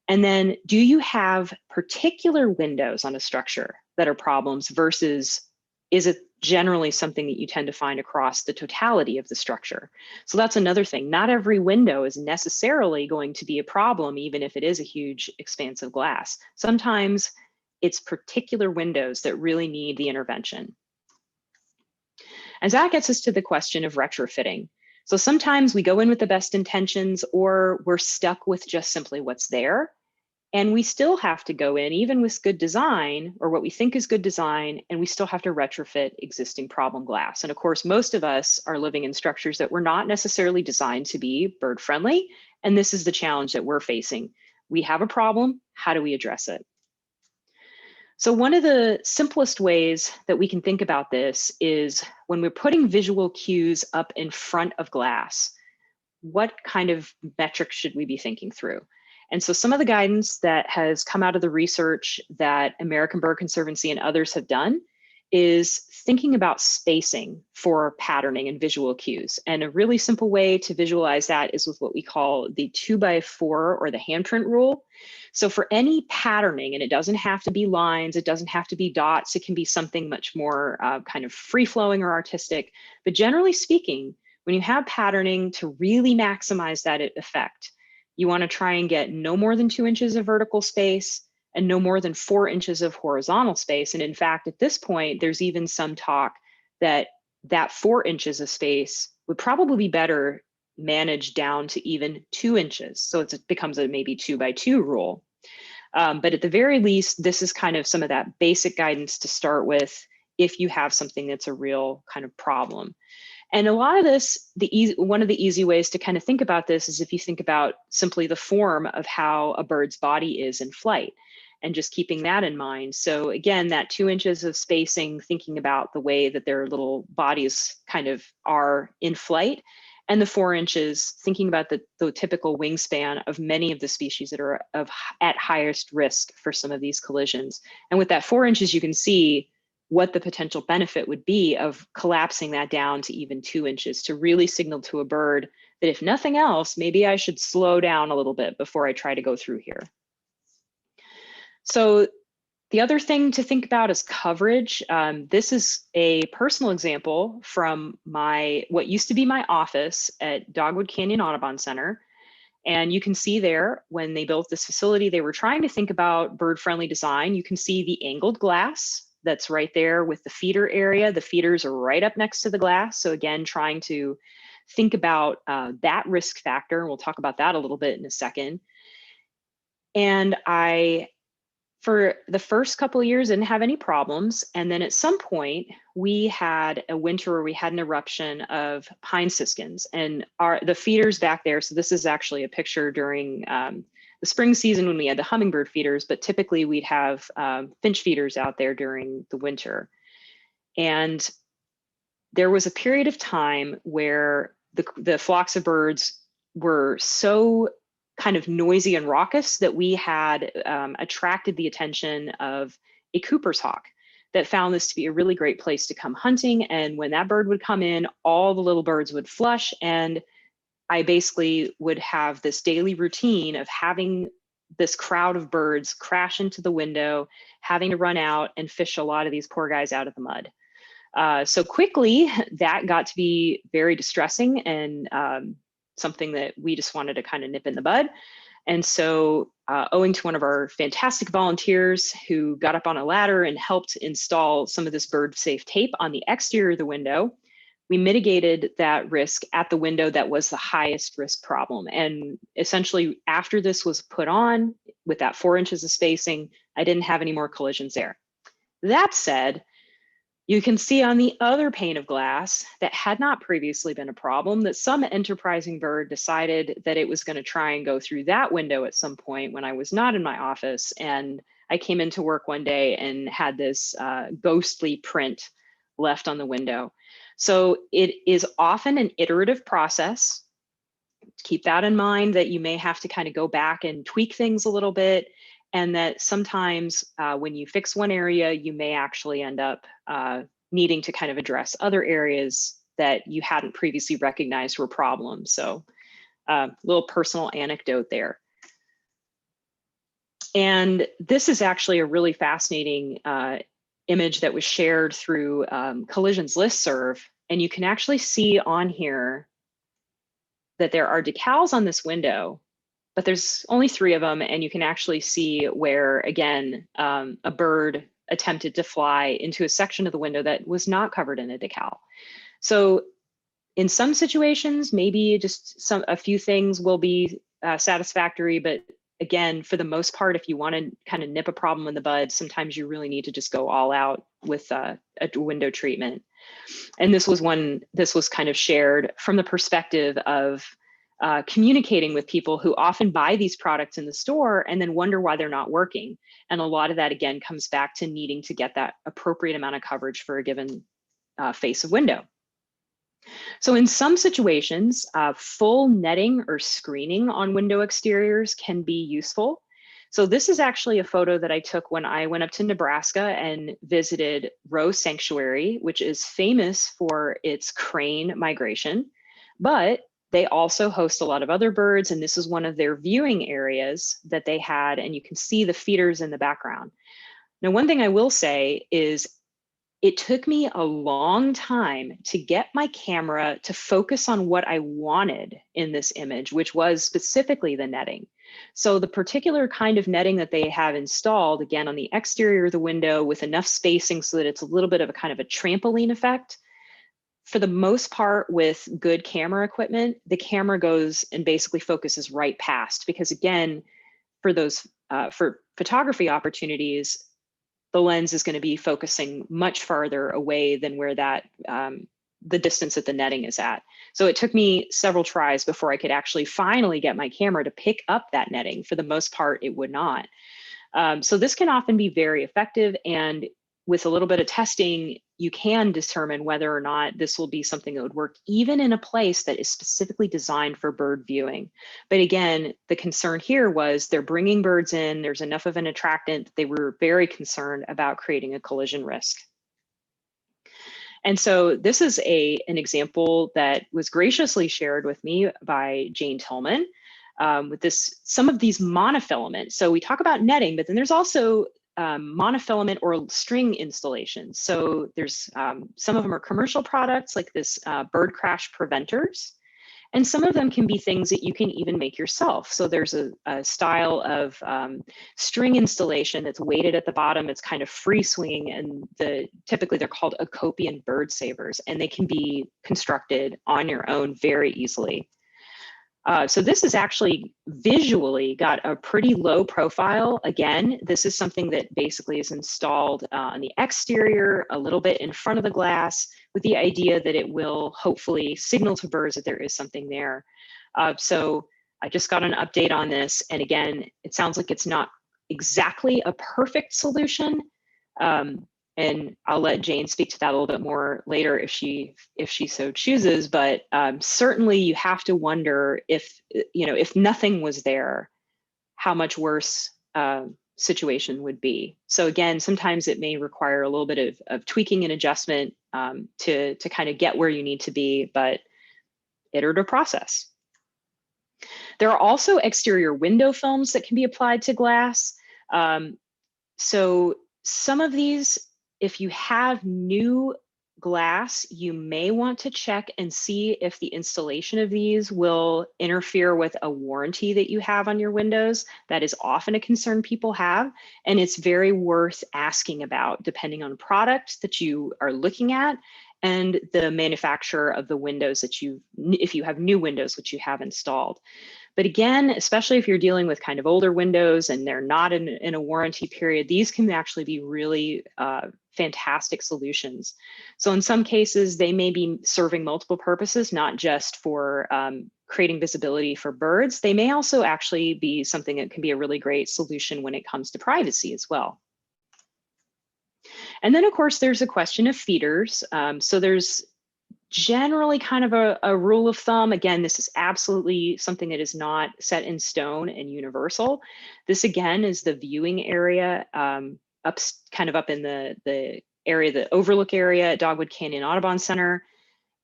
And then, do you have particular windows on a structure that are problems versus is it generally something that you tend to find across the totality of the structure? So that's another thing. Not every window is necessarily going to be a problem, even if it is a huge expanse of glass. Sometimes it's particular windows that really need the intervention. And that gets us to the question of retrofitting. So sometimes we go in with the best intentions, or we're stuck with just simply what's there. And we still have to go in, even with good design, or what we think is good design, and we still have to retrofit existing problem glass. And of course, most of us are living in structures that were not necessarily designed to be bird friendly. And this is the challenge that we're facing. We have a problem, how do we address it? So one of the simplest ways that we can think about this is when we're putting visual cues up in front of glass, what kind of metrics should we be thinking through? And so some of the guidance that has come out of the research that American Bird Conservancy and others have done is thinking about spacing for patterning and visual cues. And a really simple way to visualize that is with what we call the 2x4 or the handprint rule. So for any patterning, and it doesn't have to be lines, it doesn't have to be dots, it can be something much more kind of free-flowing or artistic. But generally speaking, when you have patterning, to really maximize that effect, you want to try and get no more than 2 inches of vertical space and no more than 4 inches of horizontal space. And in fact, at this point, there's even some talk that that 4 inches of space would probably be better managed down to even 2 inches. So it becomes a maybe 2x2 rule. But at the very least, this is kind of some of that basic guidance to start with if you have something that's a real kind of problem. And a lot of this, one of the easy ways to kind of think about this is if you think about simply the form of how a bird's body is in flight, and just keeping that in mind. So again, that 2 inches of spacing, thinking about the way that their little bodies kind of are in flight, and the 4 inches, thinking about the typical wingspan of many of the species that are at highest risk for some of these collisions. And with that 4 inches, you can see what the potential benefit would be of collapsing that down to even 2 inches to really signal to a bird that if nothing else, maybe I should slow down a little bit before I try to go through here. So the other thing to think about is coverage. This is a personal example from what used to be my office at Dogwood Canyon Audubon Center. And you can see there, when they built this facility, they were trying to think about bird-friendly design. You can see the angled glass that's right there with the feeder area. The feeders are right up next to the glass. So again, trying to think about that risk factor. And we'll talk about that a little bit in a second. And for the first couple of years, didn't have any problems. And then at some point, we had a winter where we had an eruption of pine siskins, and the feeders back there. So this is actually a picture during the spring season when we had the hummingbird feeders, but typically we'd have finch feeders out there during the winter. And there was a period of time where the flocks of birds were so kind of noisy and raucous that we had attracted the attention of a Cooper's hawk that found this to be a really great place to come hunting. And when that bird would come in, all the little birds would flush, and I basically would have this daily routine of having this crowd of birds crash into the window, having to run out and fish a lot of these poor guys out of the mud. So quickly, that got to be very distressing and something that we just wanted to kind of nip in the bud. And so owing to one of our fantastic volunteers who got up on a ladder and helped install some of this bird safe tape on the exterior of the window, we mitigated that risk at the window that was the highest risk problem. And essentially after this was put on with that 4 inches of spacing, I didn't have any more collisions there. That said, you can see on the other pane of glass that had not previously been a problem that some enterprising bird decided that it was going to try and go through that window at some point when I was not in my office. And I came into work one day and had this ghostly print left on the window. So it is often an iterative process. Keep that in mind, that you may have to kind of go back and tweak things a little bit, and that sometimes when you fix one area, you may actually end up needing to kind of address other areas that you hadn't previously recognized were problems. So a little personal anecdote there. And this is actually a really fascinating image that was shared through Collisions listserv. And you can actually see on here that there are decals on this window, but there's only 3 of them. And you can actually see where, again, a bird attempted to fly into a section of the window that was not covered in a decal. So In some situations, maybe just a few things will be satisfactory, but again, for the most part, if you want to kind of nip a problem in the bud, sometimes you really need to just go all out with a window treatment. And this was kind of shared from the perspective of communicating with people who often buy these products in the store and then wonder why they're not working. And a lot of that, again, comes back to needing to get that appropriate amount of coverage for a given face of window. So in some situations, full netting or screening on window exteriors can be useful. So this is actually a photo that I took when I went up to Nebraska and visited Roe Sanctuary, which is famous for its crane migration, but they also host a lot of other birds, and this is one of their viewing areas that they had, and you can see the feeders in the background. Now, one thing I will say is it took me a long time to get my camera to focus on what I wanted in this image, which was specifically the netting. So the particular kind of netting that they have installed, again, on the exterior of the window with enough spacing so that it's a little bit of a kind of a trampoline effect. For the most part, with good camera equipment, the camera goes and basically focuses right past, because again, for those for photography opportunities, the lens is going to be focusing much farther away than where that the distance that the netting is at. So it took me several tries before I could actually finally get my camera to pick up that netting. For the most part, it would not. So this can often be very effective, and with a little bit of testing, you can determine whether or not this will be something that would work even in a place that is specifically designed for bird viewing. But again, the concern here was they're bringing birds in, there's enough of an attractant, they were very concerned about creating a collision risk. And so this is an example that was graciously shared with me by Jane Tillman with some of these monofilaments. So we talk about netting, but then there's also monofilament or string installations. So there's some of them are commercial products like this bird crash preventers, and some of them can be things that you can even make yourself. So there's a style of string installation that's weighted at the bottom. It's kind of free swinging, and typically they're called Acopian bird savers, and they can be constructed on your own very easily. So this is actually visually got a pretty low profile. Again, this is something that basically is installed on the exterior, a little bit in front of the glass, with the idea that it will hopefully signal to birds that there is something there. So I just got an update on this. And again, it sounds like it's not exactly a perfect solution. And I'll let Jane speak to that a little bit more later if she so chooses. But certainly you have to wonder if nothing was there, how much worse situation would be. So again, sometimes it may require a little bit of tweaking and adjustment to kind of get where you need to be, but iterative process. There are also exterior window films that can be applied to glass. So some of these, if you have new glass, you may want to check and see if the installation of these will interfere with a warranty that you have on your windows. That is often a concern people have, and it's very worth asking about depending on product that you are looking at and the manufacturer of the windows that if you have new windows which you have installed. But again, especially if you're dealing with kind of older windows and they're not in a warranty period, these can actually be really fantastic solutions. So in some cases, they may be serving multiple purposes, not just for creating visibility for birds. They may also actually be something that can be a really great solution when it comes to privacy as well. And then, of course, there's a question of feeders. So there's generally kind of a rule of thumb. Again, this is absolutely something that is not set in stone and universal. This, again, is the viewing area kind of up in the area, the overlook area at Dogwood Canyon Audubon Center.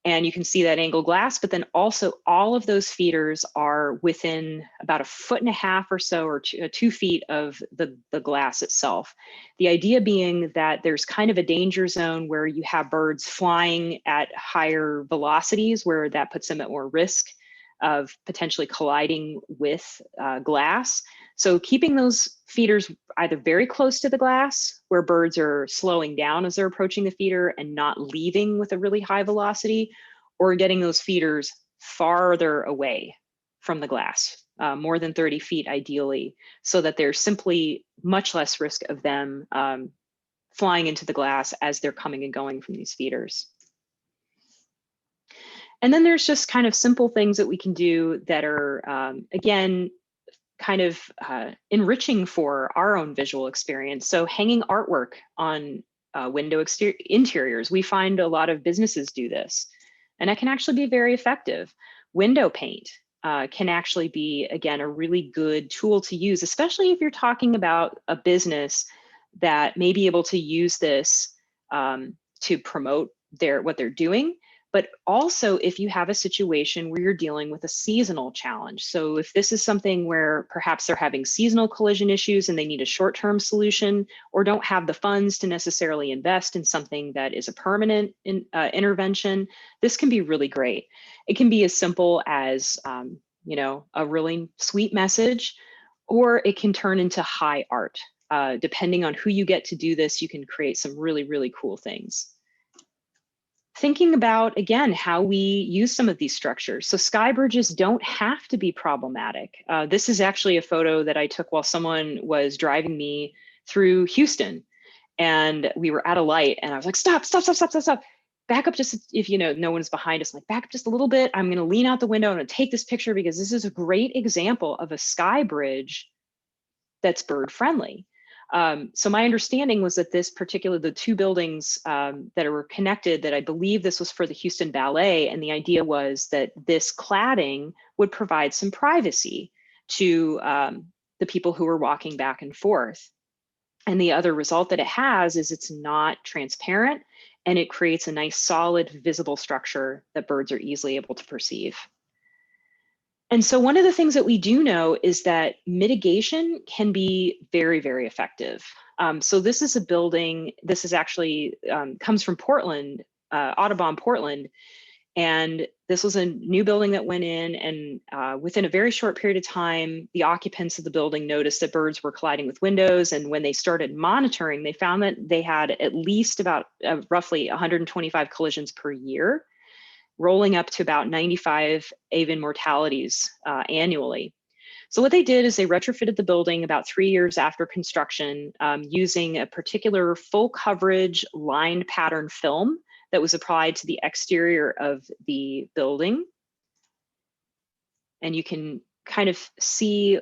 And you can see that angled glass, but then also all of those feeders are within about 1.5 feet or so, or 2 feet of the glass itself. The idea being that there's kind of a danger zone where you have birds flying at higher velocities, where that puts them at more risk of potentially colliding with glass. So keeping those feeders either very close to the glass, where birds are slowing down as they're approaching the feeder and not leaving with a really high velocity, or getting those feeders farther away from the glass, more than 30 feet ideally, so that there's simply much less risk of them flying into the glass as they're coming and going from these feeders. And then there's just kind of simple things that we can do that are, again, kind of enriching for our own visual experience. So hanging artwork on window interiors. We find a lot of businesses do this, and that can actually be very effective. Window paint can actually be, again, a really good tool to use, especially if you're talking about a business that may be able to use this to promote what they're doing. But also if you have a situation where you're dealing with a seasonal challenge. So if this is something where perhaps they're having seasonal collision issues and they need a short-term solution, or don't have the funds to necessarily invest in something that is a permanent intervention, this can be really great. It can be as simple as you know, a really sweet message, or it can turn into high art. Depending on who you get to do this, you can create some really, really cool things. Thinking about, again, how we use some of these structures. So sky bridges don't have to be problematic. This is actually a photo that I took while someone was driving me through Houston. And we were at a light and I was like, stop, stop, stop, stop, stop, stop. Back up just, if you know, no one's behind us, I'm like, back up just a little bit. I'm gonna lean out the window and I'm gonna take this picture because this is a great example of a sky bridge that's bird friendly. So my understanding was that this particular, the two buildings that were connected, that I believe this was for the Houston Ballet, and the idea was that this cladding would provide some privacy to the people who were walking back and forth. And the other result that it has is it's not transparent, and it creates a nice solid visible structure that birds are easily able to perceive. And so one of the things that we do know is that mitigation can be very, very effective. So this is a building, this is actually, comes from Portland, Audubon Portland. And this was a new building that went in, and within a very short period of time, the occupants of the building noticed that birds were colliding with windows. And when they started monitoring, they found that they had at least about roughly 125 collisions per year, rolling up to about 95 avid mortalities annually. So what they did is they retrofitted the building about 3 years after construction using a particular full coverage lined pattern film that was applied to the exterior of the building. And you can kind of see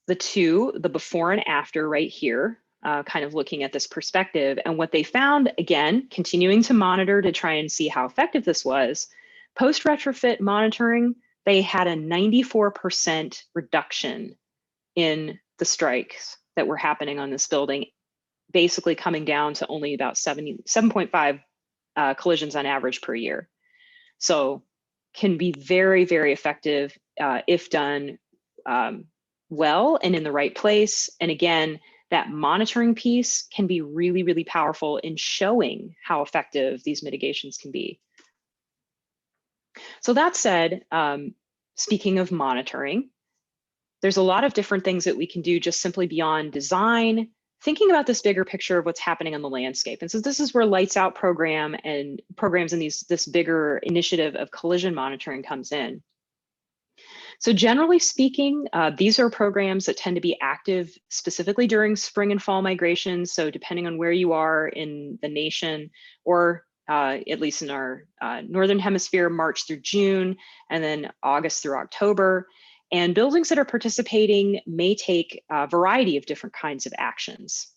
the before and after right here. Kind of looking at this perspective. And what they found, again, continuing to monitor to try and see how effective this was, post-retrofit monitoring, they had a 94% reduction in the strikes that were happening on this building, basically coming down to only about 7.5 collisions on average per year. So can be very, very effective if done well and in the right place. And again, that monitoring piece can be really, really powerful in showing how effective these mitigations can be. So that said, speaking of monitoring, there's a lot of different things that we can do just simply beyond design, thinking about this bigger picture of what's happening on the landscape. And so this is where Lights Out program and programs in this bigger initiative of collision monitoring comes in. So generally speaking, these are programs that tend to be active specifically during spring and fall migrations. So depending on where you are in the nation, or at least in our Northern Hemisphere, March through June, and then August through October. And buildings that are participating may take a variety of different kinds of actions.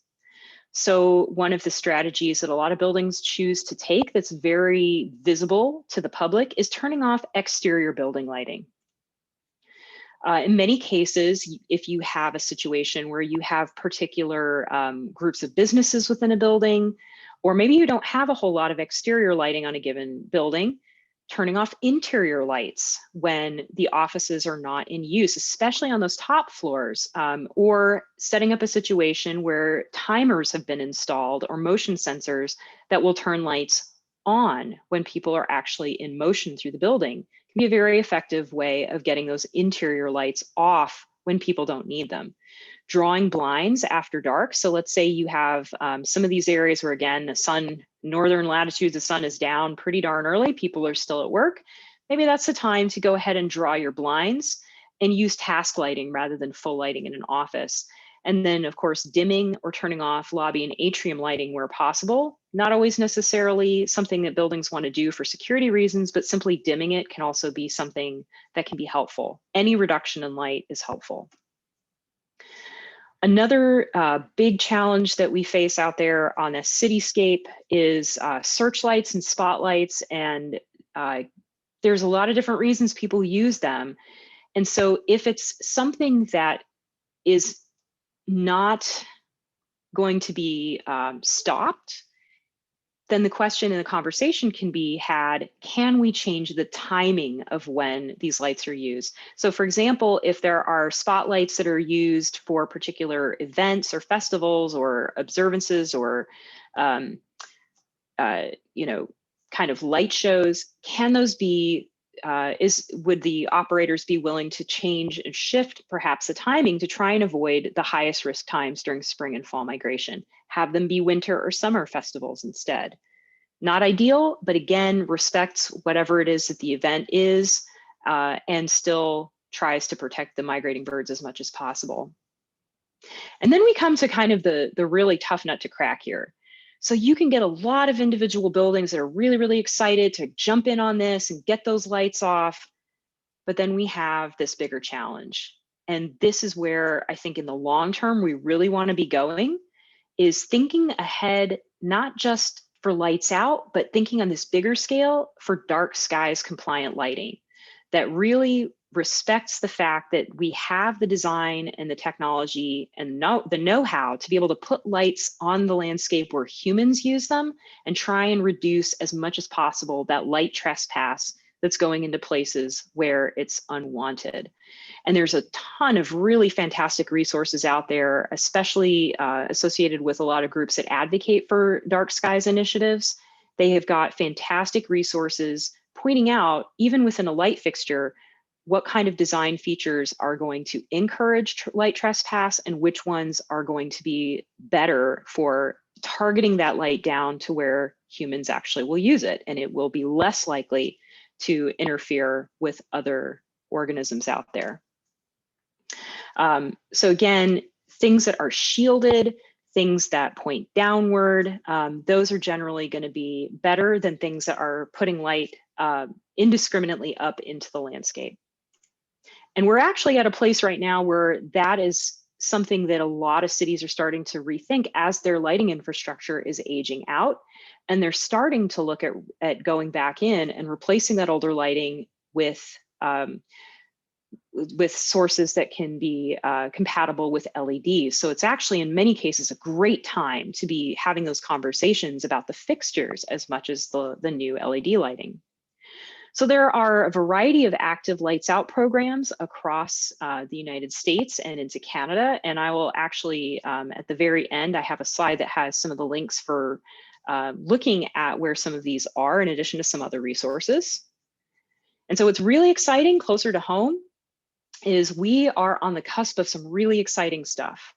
So one of the strategies that a lot of buildings choose to take that's very visible to the public is turning off exterior building lighting. In many cases, if you have a situation where you have particular groups of businesses within a building, or maybe you don't have a whole lot of exterior lighting on a given building, turning off interior lights when the offices are not in use, especially on those top floors, or setting up a situation where timers have been installed or motion sensors that will turn lights on when people are actually in motion through the building. Can be a very effective way of getting those interior lights off when people don't need them. drawing blinds after dark. So let's say you have some of these areas where, again, the sun, northern latitudes, the sun is down pretty darn early, people are still at work. Maybe that's the time to go ahead and draw your blinds and use task lighting rather than full lighting in an office. And then, of course, dimming or turning off lobby and atrium lighting where possible. Not always necessarily something that buildings want to do for security reasons, but simply dimming it can also be something that can be helpful. Any reduction in light is helpful. Another big challenge that we face out there on a cityscape is searchlights and spotlights. And there's a lot of different reasons people use them. And so if it's something that is not going to be stopped, then the question and the conversation can be had, can we change the timing of when these lights are used? So for example, if there are spotlights that are used for particular events or festivals or observances or you know, kind of light shows, can those be would the operators be willing to change and shift perhaps the timing to try and avoid the highest risk times during spring and fall migration? Have them be winter or summer festivals instead. Not ideal, but again, respects whatever it is that the event is and still tries to protect the migrating birds as much as possible. And then we come to kind of the really tough nut to crack here. So you can get a lot of individual buildings that are really, really excited to jump in on this and get those lights off. But then we have this bigger challenge. And this is where I think in the long term, we really want to be going, is thinking ahead, not just for lights out, but thinking on this bigger scale for dark skies compliant lighting that really respects the fact that we have the design and the technology and the know-how to be able to put lights on the landscape where humans use them and try and reduce as much as possible that light trespass that's going into places where it's unwanted. And there's a ton of really fantastic resources out there, especially associated with a lot of groups that advocate for dark skies initiatives. They have got fantastic resources pointing out, even within a light fixture, what kind of design features are going to encourage light trespass and which ones are going to be better for targeting that light down to where humans actually will use it, and it will be less likely to interfere with other organisms out there. So again, things that are shielded, things that point downward, those are generally going to be better than things that are putting light indiscriminately up into the landscape. And we're actually at a place right now where that is something that a lot of cities are starting to rethink as their lighting infrastructure is aging out. And they're starting to look at going back in and replacing that older lighting with sources that can be compatible with LEDs. So it's actually in many cases a great time to be having those conversations about the fixtures as much as the new LED lighting. So there are a variety of active lights out programs across the United States and into Canada. And I will actually, at the very end, I have a slide that has some of the links for looking at where some of these are in addition to some other resources. And so what's really exciting closer to home is we are on the cusp of some really exciting stuff.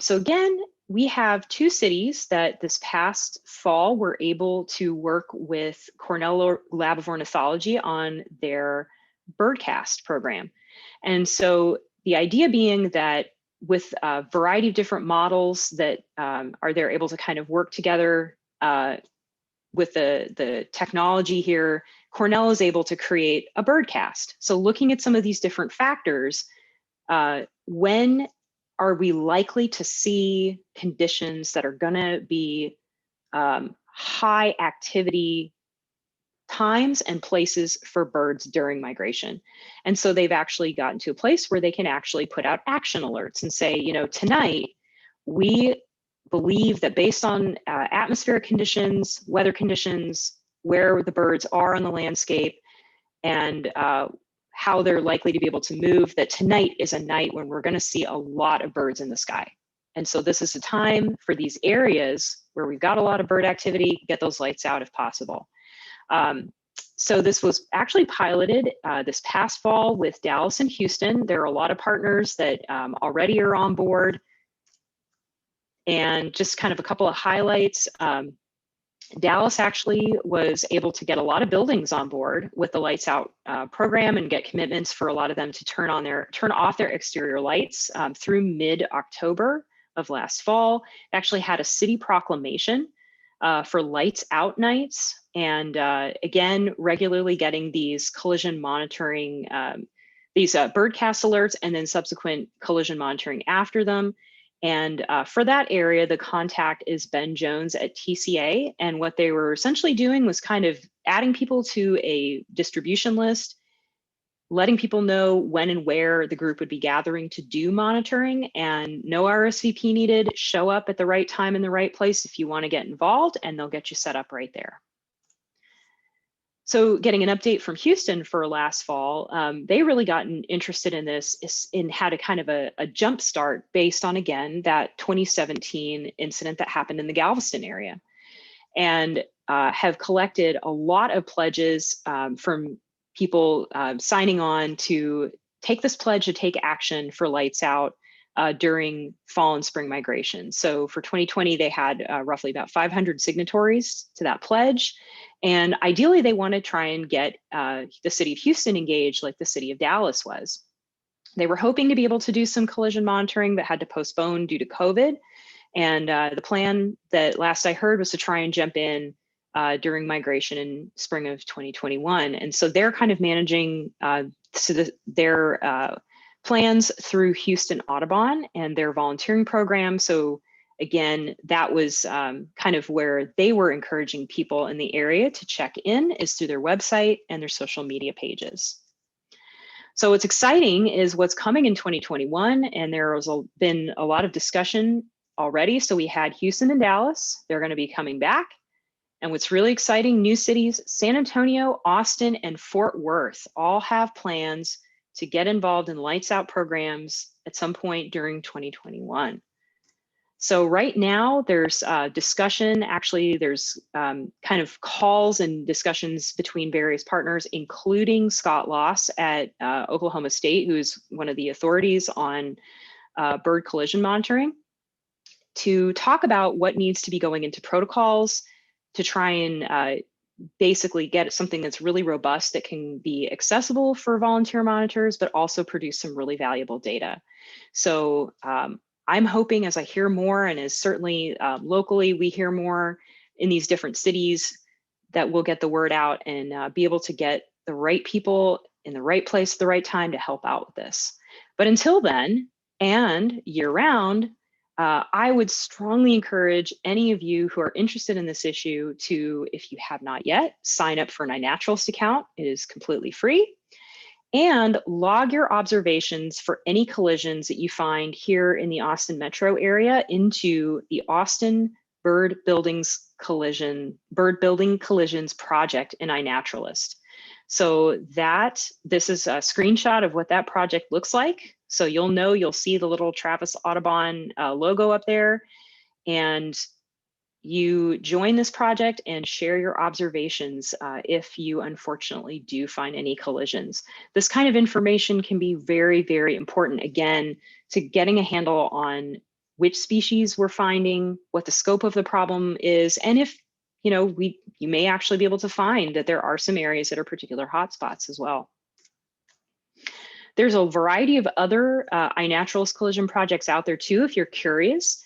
So again, we have two cities that this past fall were able to work with Cornell Lab of Ornithology on their birdcast program. And so the idea being that with a variety of different models that they're able to kind of work together with the technology here, Cornell is able to create a birdcast. So looking at some of these different factors, when are we likely to see conditions that are going to be high activity times and places for birds during migration? And so they've actually gotten to a place where they can actually put out action alerts and say, you know, tonight we believe that based on atmospheric conditions, weather conditions, where the birds are on the landscape, and how they're likely to be able to move, that tonight is a night when we're going to see a lot of birds in the sky. And so this is a time for these areas where we've got a lot of bird activity, get those lights out if possible. So this was actually piloted this past fall with Dallas and Houston. There are a lot of partners that already are on board. And just kind of a couple of highlights. Dallas actually was able to get a lot of buildings on board with the Lights Out program and get commitments for a lot of them to turn off their exterior lights through mid-October of last fall. It actually had a city proclamation for Lights Out nights, and again, regularly getting these collision monitoring, these birdcast alerts, and then subsequent collision monitoring after them. And for that area, the contact is Ben Jones at TCA. And what they were essentially doing was kind of adding people to a distribution list, letting people know when and where the group would be gathering to do monitoring, and no RSVP needed. Show up at the right time in the right place if you want to get involved, and they'll get you set up right there. So getting an update from Houston for last fall, they really gotten interested in this, in had a kind of a jump start based on, again, that 2017 incident that happened in the Galveston area, and have collected a lot of pledges from people signing on to take this pledge to take action for Lights Out during fall and spring migration. So for 2020, they had roughly about 500 signatories to that pledge. And ideally, they want to try and get the city of Houston engaged like the city of Dallas was. They were hoping to be able to do some collision monitoring, but had to postpone due to COVID. And the plan that last I heard was to try and jump in during migration in spring of 2021. And so they're kind of managing their plans through Houston Audubon and their volunteering program. So again, that was kind of where they were encouraging people in the area to check in, is through their website and their social media pages. So what's exciting is what's coming in 2021, and there has been a lot of discussion already. So we had Houston and Dallas, they're going to be coming back. And what's really exciting, new cities, San Antonio, Austin, and Fort Worth all have plans to get involved in Lights Out programs at some point during 2021. So right now there's discussion, actually there's kind of calls and discussions between various partners, including Scott Loss at Oklahoma State, who is one of the authorities on bird collision monitoring, to talk about what needs to be going into protocols to try and basically get something that's really robust that can be accessible for volunteer monitors, but also produce some really valuable data. So I'm hoping, as I hear more, and as certainly locally we hear more in these different cities, that we'll get the word out and be able to get the right people in the right place at the right time to help out with this. But until then, and year round, I would strongly encourage any of you who are interested in this issue to, if you have not yet, sign up for an iNaturalist account. It is completely free. And log your observations for any collisions that you find here in the Austin metro area into the Austin Bird Building Collisions project in iNaturalist. So this is a screenshot of what that project looks like. So you'll see the little Travis Audubon logo up there, and you join this project and share your observations if you unfortunately do find any collisions. This kind of information can be very, very important, again, to getting a handle on which species we're finding, what the scope of the problem is, and if you may actually be able to find that there are some areas that are particular hotspots as well. There's a variety of other iNaturalist collision projects out there too, if you're curious.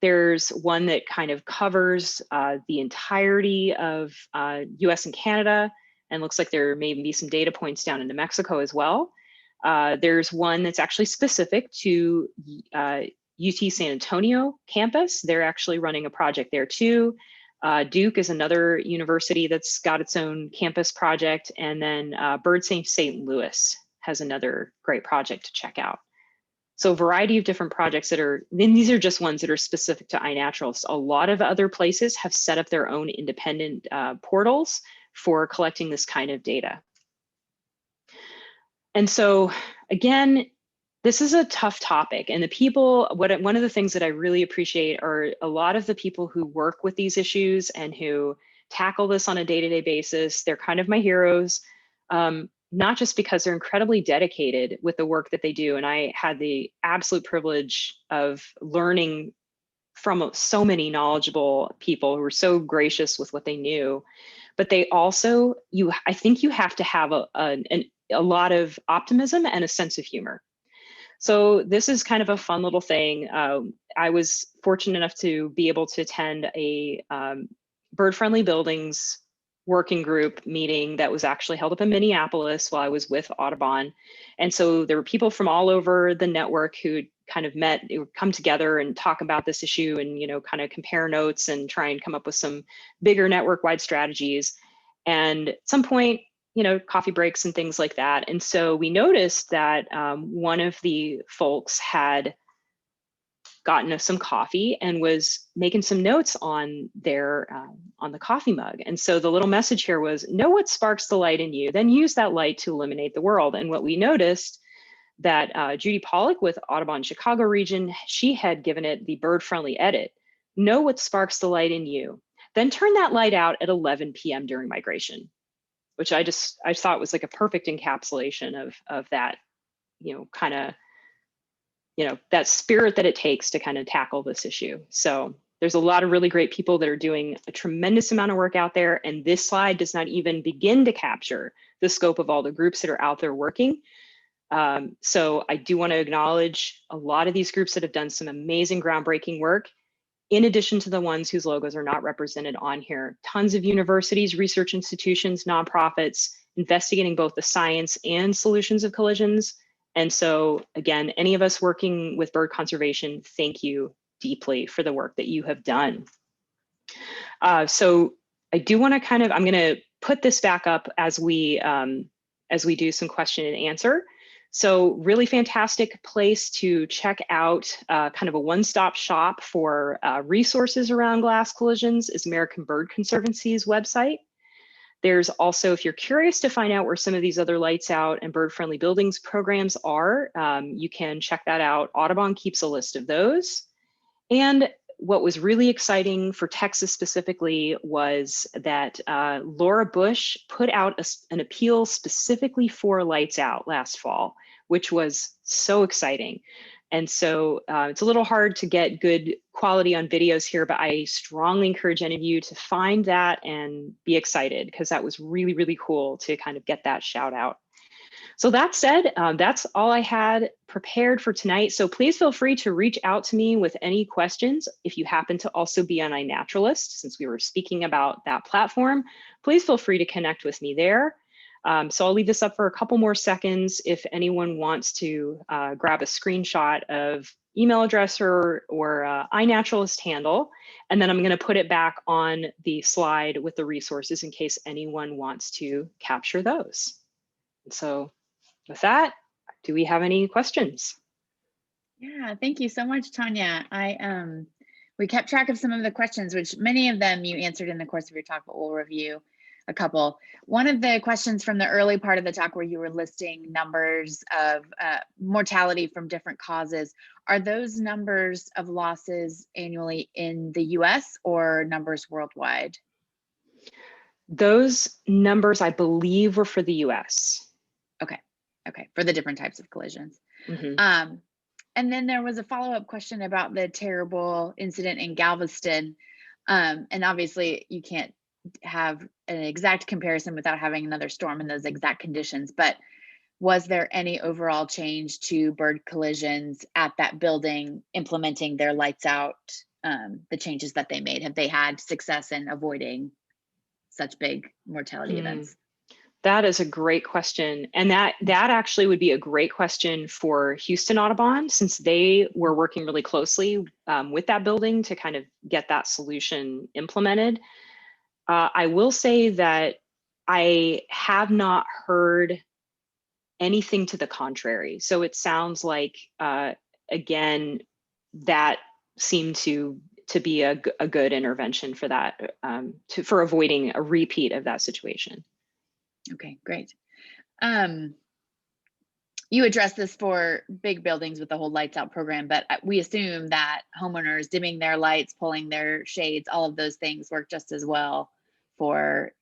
There's one that kind of covers the entirety of US and Canada, and looks like there may be some data points down into Mexico as well. There's one that's actually specific to UT San Antonio campus. They're actually running a project there too. Duke is another university that's got its own campus project. And then Bird Safe St. Louis has another great project to check out. So a variety of different projects that are, and these are just ones that are specific to iNaturalist. A lot of other places have set up their own independent portals for collecting this kind of data. And so again, this is a tough topic, and the people, one of the things that I really appreciate are a lot of the people who work with these issues and who tackle this on a day-to-day basis. They're kind of my heroes, not just because they're incredibly dedicated with the work that they do. And I had the absolute privilege of learning from so many knowledgeable people who were so gracious with what they knew. But they also, I think you have to have a lot of optimism and a sense of humor. So this is kind of a fun little thing. I was fortunate enough to be able to attend a bird-friendly buildings working group meeting that was actually held up in Minneapolis while I was with Audubon. And so there were people from all over the network who kind of met, they would come together and talk about this issue and, you know, kind of compare notes and try and come up with some bigger network-wide strategies. And at some point, you know, coffee breaks and things like that. And so we noticed that one of the folks had gotten us some coffee and was making some notes on their on the coffee mug. And so the little message here was, know what sparks the light in you, then use that light to illuminate the world. And what we noticed that Judy Pollock with Audubon Chicago region, she had given it the bird-friendly edit. Know what sparks the light in you, then turn that light out at 11 p.m. during migration, which I thought was like a perfect encapsulation of that, you know, kind of, you know, that spirit that it takes to kind of tackle this issue. So there's a lot of really great people that are doing a tremendous amount of work out there. And this slide does not even begin to capture the scope of all the groups that are out there working. So I do want to acknowledge a lot of these groups that have done some amazing groundbreaking work, in addition to the ones whose logos are not represented on here. Tons of universities, research institutions, nonprofits, investigating both the science and solutions of collisions. And so again, any of us working with bird conservation, thank you deeply for the work that you have done. So I do want to kind of, I'm going to put this back up as we do some question and answer. So really fantastic place to check out kind of a one-stop shop for resources around glass collisions is American Bird Conservancy's website. There's also, if you're curious to find out where some of these other lights out and bird-friendly buildings programs are, you can check that out. Audubon keeps a list of those. And what was really exciting for Texas specifically was that Laura Bush put out an appeal specifically for lights out last fall, which was so exciting. And so it's a little hard to get good quality on videos here, but I strongly encourage any of you to find that and be excited, because that was really, really cool to kind of get that shout out. So that said, that's all I had prepared for tonight. So please feel free to reach out to me with any questions. If you happen to also be on iNaturalist, since we were speaking about that platform, please feel free to connect with me there. So I'll leave this up for a couple more seconds if anyone wants to grab a screenshot of email address or iNaturalist handle, and then I'm going to put it back on the slide with the resources in case anyone wants to capture those. So with that, do we have any questions? Yeah, thank you so much, Tania. We kept track of some of the questions, which many of them you answered in the course of your talk, but we'll review a couple. One of the questions from the early part of the talk where you were listing numbers of mortality from different causes, are those numbers of losses annually in the US or numbers worldwide? Those numbers, I believe, were for the US. Okay, for the different types of collisions. Mm-hmm. And then there was a follow-up question about the terrible incident in Galveston. And obviously you can't have an exact comparison without having another storm in those exact conditions, but was there any overall change to bird collisions at that building implementing their lights out, the changes that they made? Have they had success in avoiding such big mortality events? That is a great question. And that actually would be a great question for Houston Audubon, since they were working really closely with that building to kind of get that solution implemented. I will say that I have not heard anything to the contrary. So it sounds like, again, that seemed to be a good intervention for that, for avoiding a repeat of that situation. Okay, great. You addressed this for big buildings with the whole lights out program, but we assume that homeowners dimming their lights, pulling their shades, all of those things work just as well for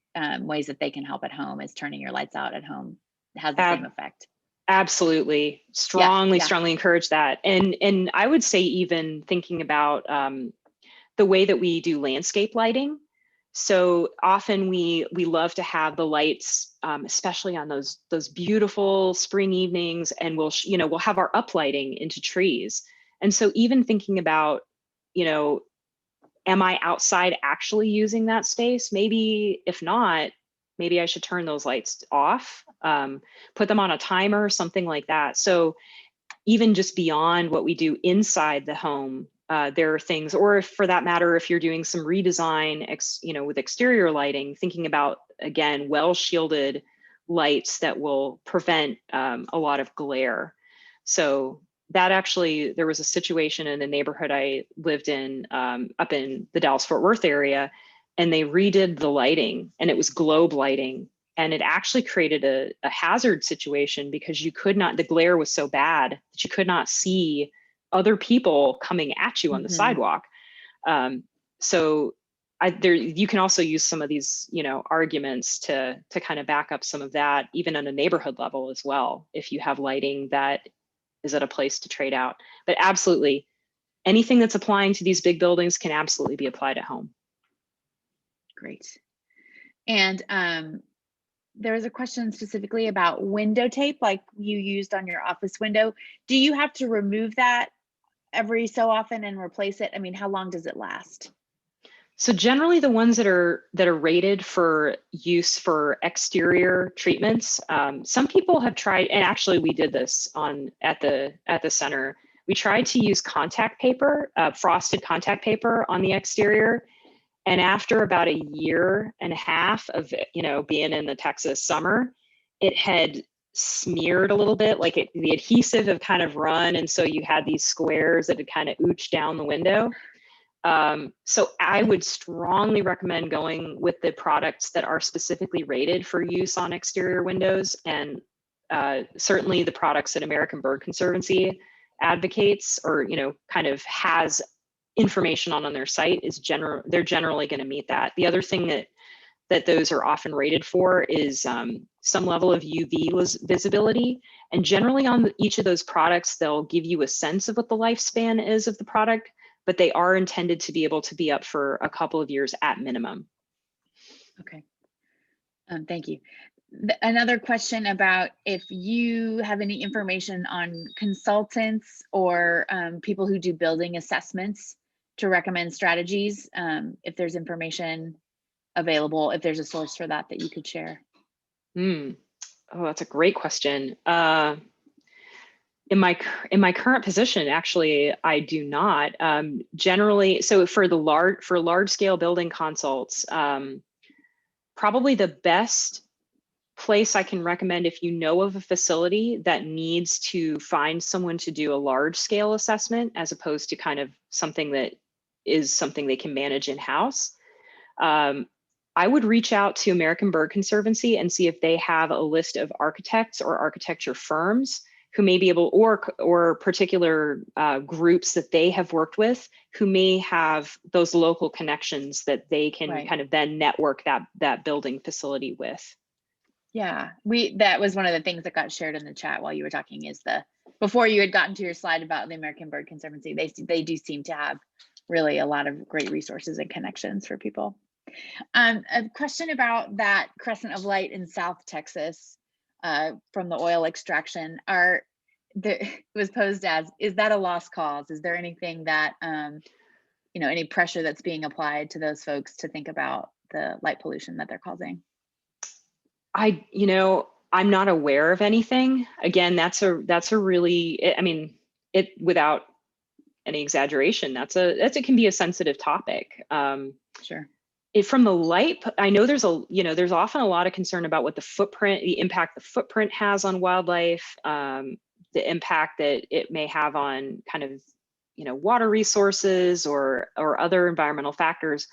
ways that they can help at home is turning your lights out at home. It has the same effect. Absolutely. Strongly encourage that. And I would say even thinking about the way that we do landscape lighting. So often we love to have the lights, especially on those beautiful spring evenings, and we'll have our uplighting into trees. And so even thinking about, am I outside actually using that space? Maybe if not, maybe I should turn those lights off, put them on a timer, something like that. So even just beyond what we do inside the home, there are things, or if, for that matter, if you're doing some redesign, with exterior lighting, thinking about, again, well-shielded lights that will prevent a lot of glare. So that actually, there was a situation in the neighborhood I lived in, up in the Dallas-Fort Worth area, and they redid the lighting, and it was globe lighting. And it actually created a hazard situation because the glare was so bad that you could not see other people coming at you on the sidewalk. So you can also use some of these, arguments to kind of back up some of that, even on a neighborhood level as well, if you have lighting that is at a place to trade out. But absolutely, anything that's applying to these big buildings can absolutely be applied at home. Great. And there was a question specifically about window tape, like you used on your office window. Do you have to remove that every so often and replace it? I mean, how long does it last? So generally the ones that are rated for use for exterior treatments, some people have tried, and actually we did this at the center. We tried to use contact paper, frosted contact paper on the exterior. And after about a year and a half of, being in the Texas summer, it had smeared a little bit, like the adhesive had kind of run. And so you had these squares that had kind of ooched down the window. So I would strongly recommend going with the products that are specifically rated for use on exterior windows. And certainly the products that American Bird Conservancy advocates, or, kind of has information on their site, they're generally going to meet that. The other thing that those are often rated for is some level of UV visibility. And generally on each of those products, they'll give you a sense of what the lifespan is of the product, but they are intended to be able to be up for a couple of years at minimum. Okay. Thank you. Another question about if you have any information on consultants or people who do building assessments to recommend strategies, if there's information available, if there's a source for that you could share. Oh, that's a great question. In my current position, actually, I do not. Generally, so for large scale building consults, probably the best place I can recommend, if you know of a facility that needs to find someone to do a large scale assessment, as opposed to kind of something that is something they can manage in-house, I would reach out to American Bird Conservancy and see if they have a list of architects or architecture firms who may be able, or particular groups that they have worked with who may have those local connections that they can kind of then network that building facility with. Yeah, that was one of the things that got shared in the chat while you were talking, is before you had gotten to your slide about the American Bird Conservancy, they do seem to have really a lot of great resources and connections for people. A question about that crescent of light in South Texas from the oil extraction. It was posed as, is that a lost cause? Is there anything that, any pressure that's being applied to those folks to think about the light pollution that they're causing? I'm not aware of anything. Again, that's a really, without any exaggeration, it can be a sensitive topic. Sure. From the light, I know there's often a lot of concern about what the impact the footprint has on wildlife, the impact that it may have on kind of, water resources or other environmental factors.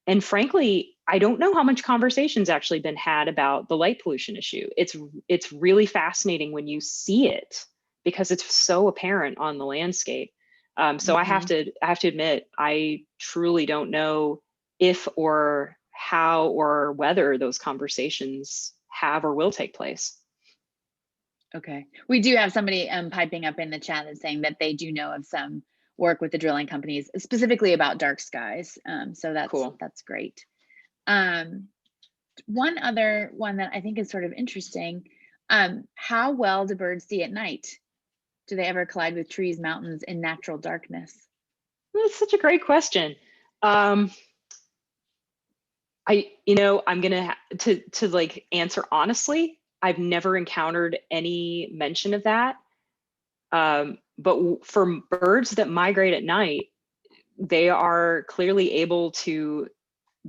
And frankly, I don't know how much conversation's actually been had about the light pollution issue. It's really fascinating when you see it, because it's so apparent on the landscape. So I have to admit, I truly don't know if or how or whether those conversations have or will take place. Okay, we do have somebody piping up in the chat that's saying that they do know of some work with the drilling companies specifically about dark skies. So that's Cool. That's great. One other one that I think is sort of interesting, how well do birds see at night? Do they ever collide with trees, mountains in natural darkness? That's such a great question. I'm gonna to like answer honestly. I've never encountered any mention of that. But for birds that migrate at night, they are clearly able to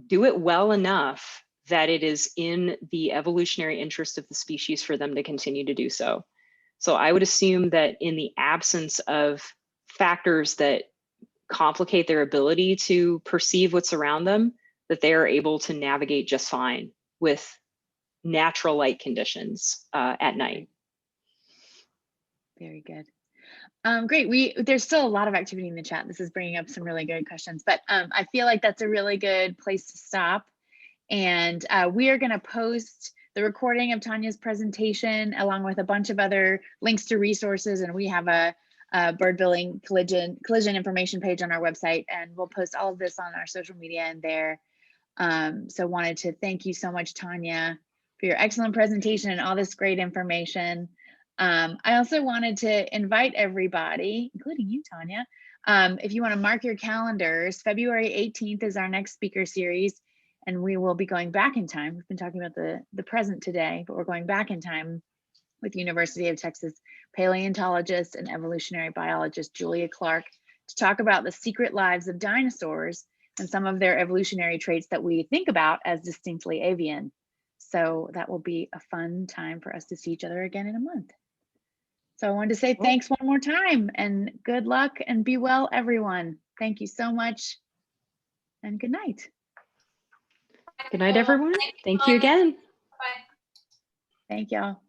do it well enough that it is in the evolutionary interest of the species for them to continue to do so. So I would assume that in the absence of factors that complicate their ability to perceive what's around them, that they are able to navigate just fine with natural light conditions at night. Very good. Great. There's still a lot of activity in the chat. This is bringing up some really good questions, but I feel like that's a really good place to stop. And we are going to post the recording of Tania's presentation along with a bunch of other links to resources. And we have a bird building collision information page on our website, and we'll post all of this on our social media and there. So wanted to thank you so much, Tania, for your excellent presentation and all this great information. I also wanted to invite everybody, including you, Tania, if you want to mark your calendars, February 18th is our next speaker series, and we will be going back in time. We've been talking about the present today, but we're going back in time with University of Texas paleontologist and evolutionary biologist Julia Clark to talk about the secret lives of dinosaurs and some of their evolutionary traits that we think about as distinctly avian. So that will be a fun time for us to see each other again in a month. So I wanted to say thanks one more time, and good luck and be well, everyone. Thank you so much, and good night. Good night, everyone. Thank you again. Bye. Thank y'all.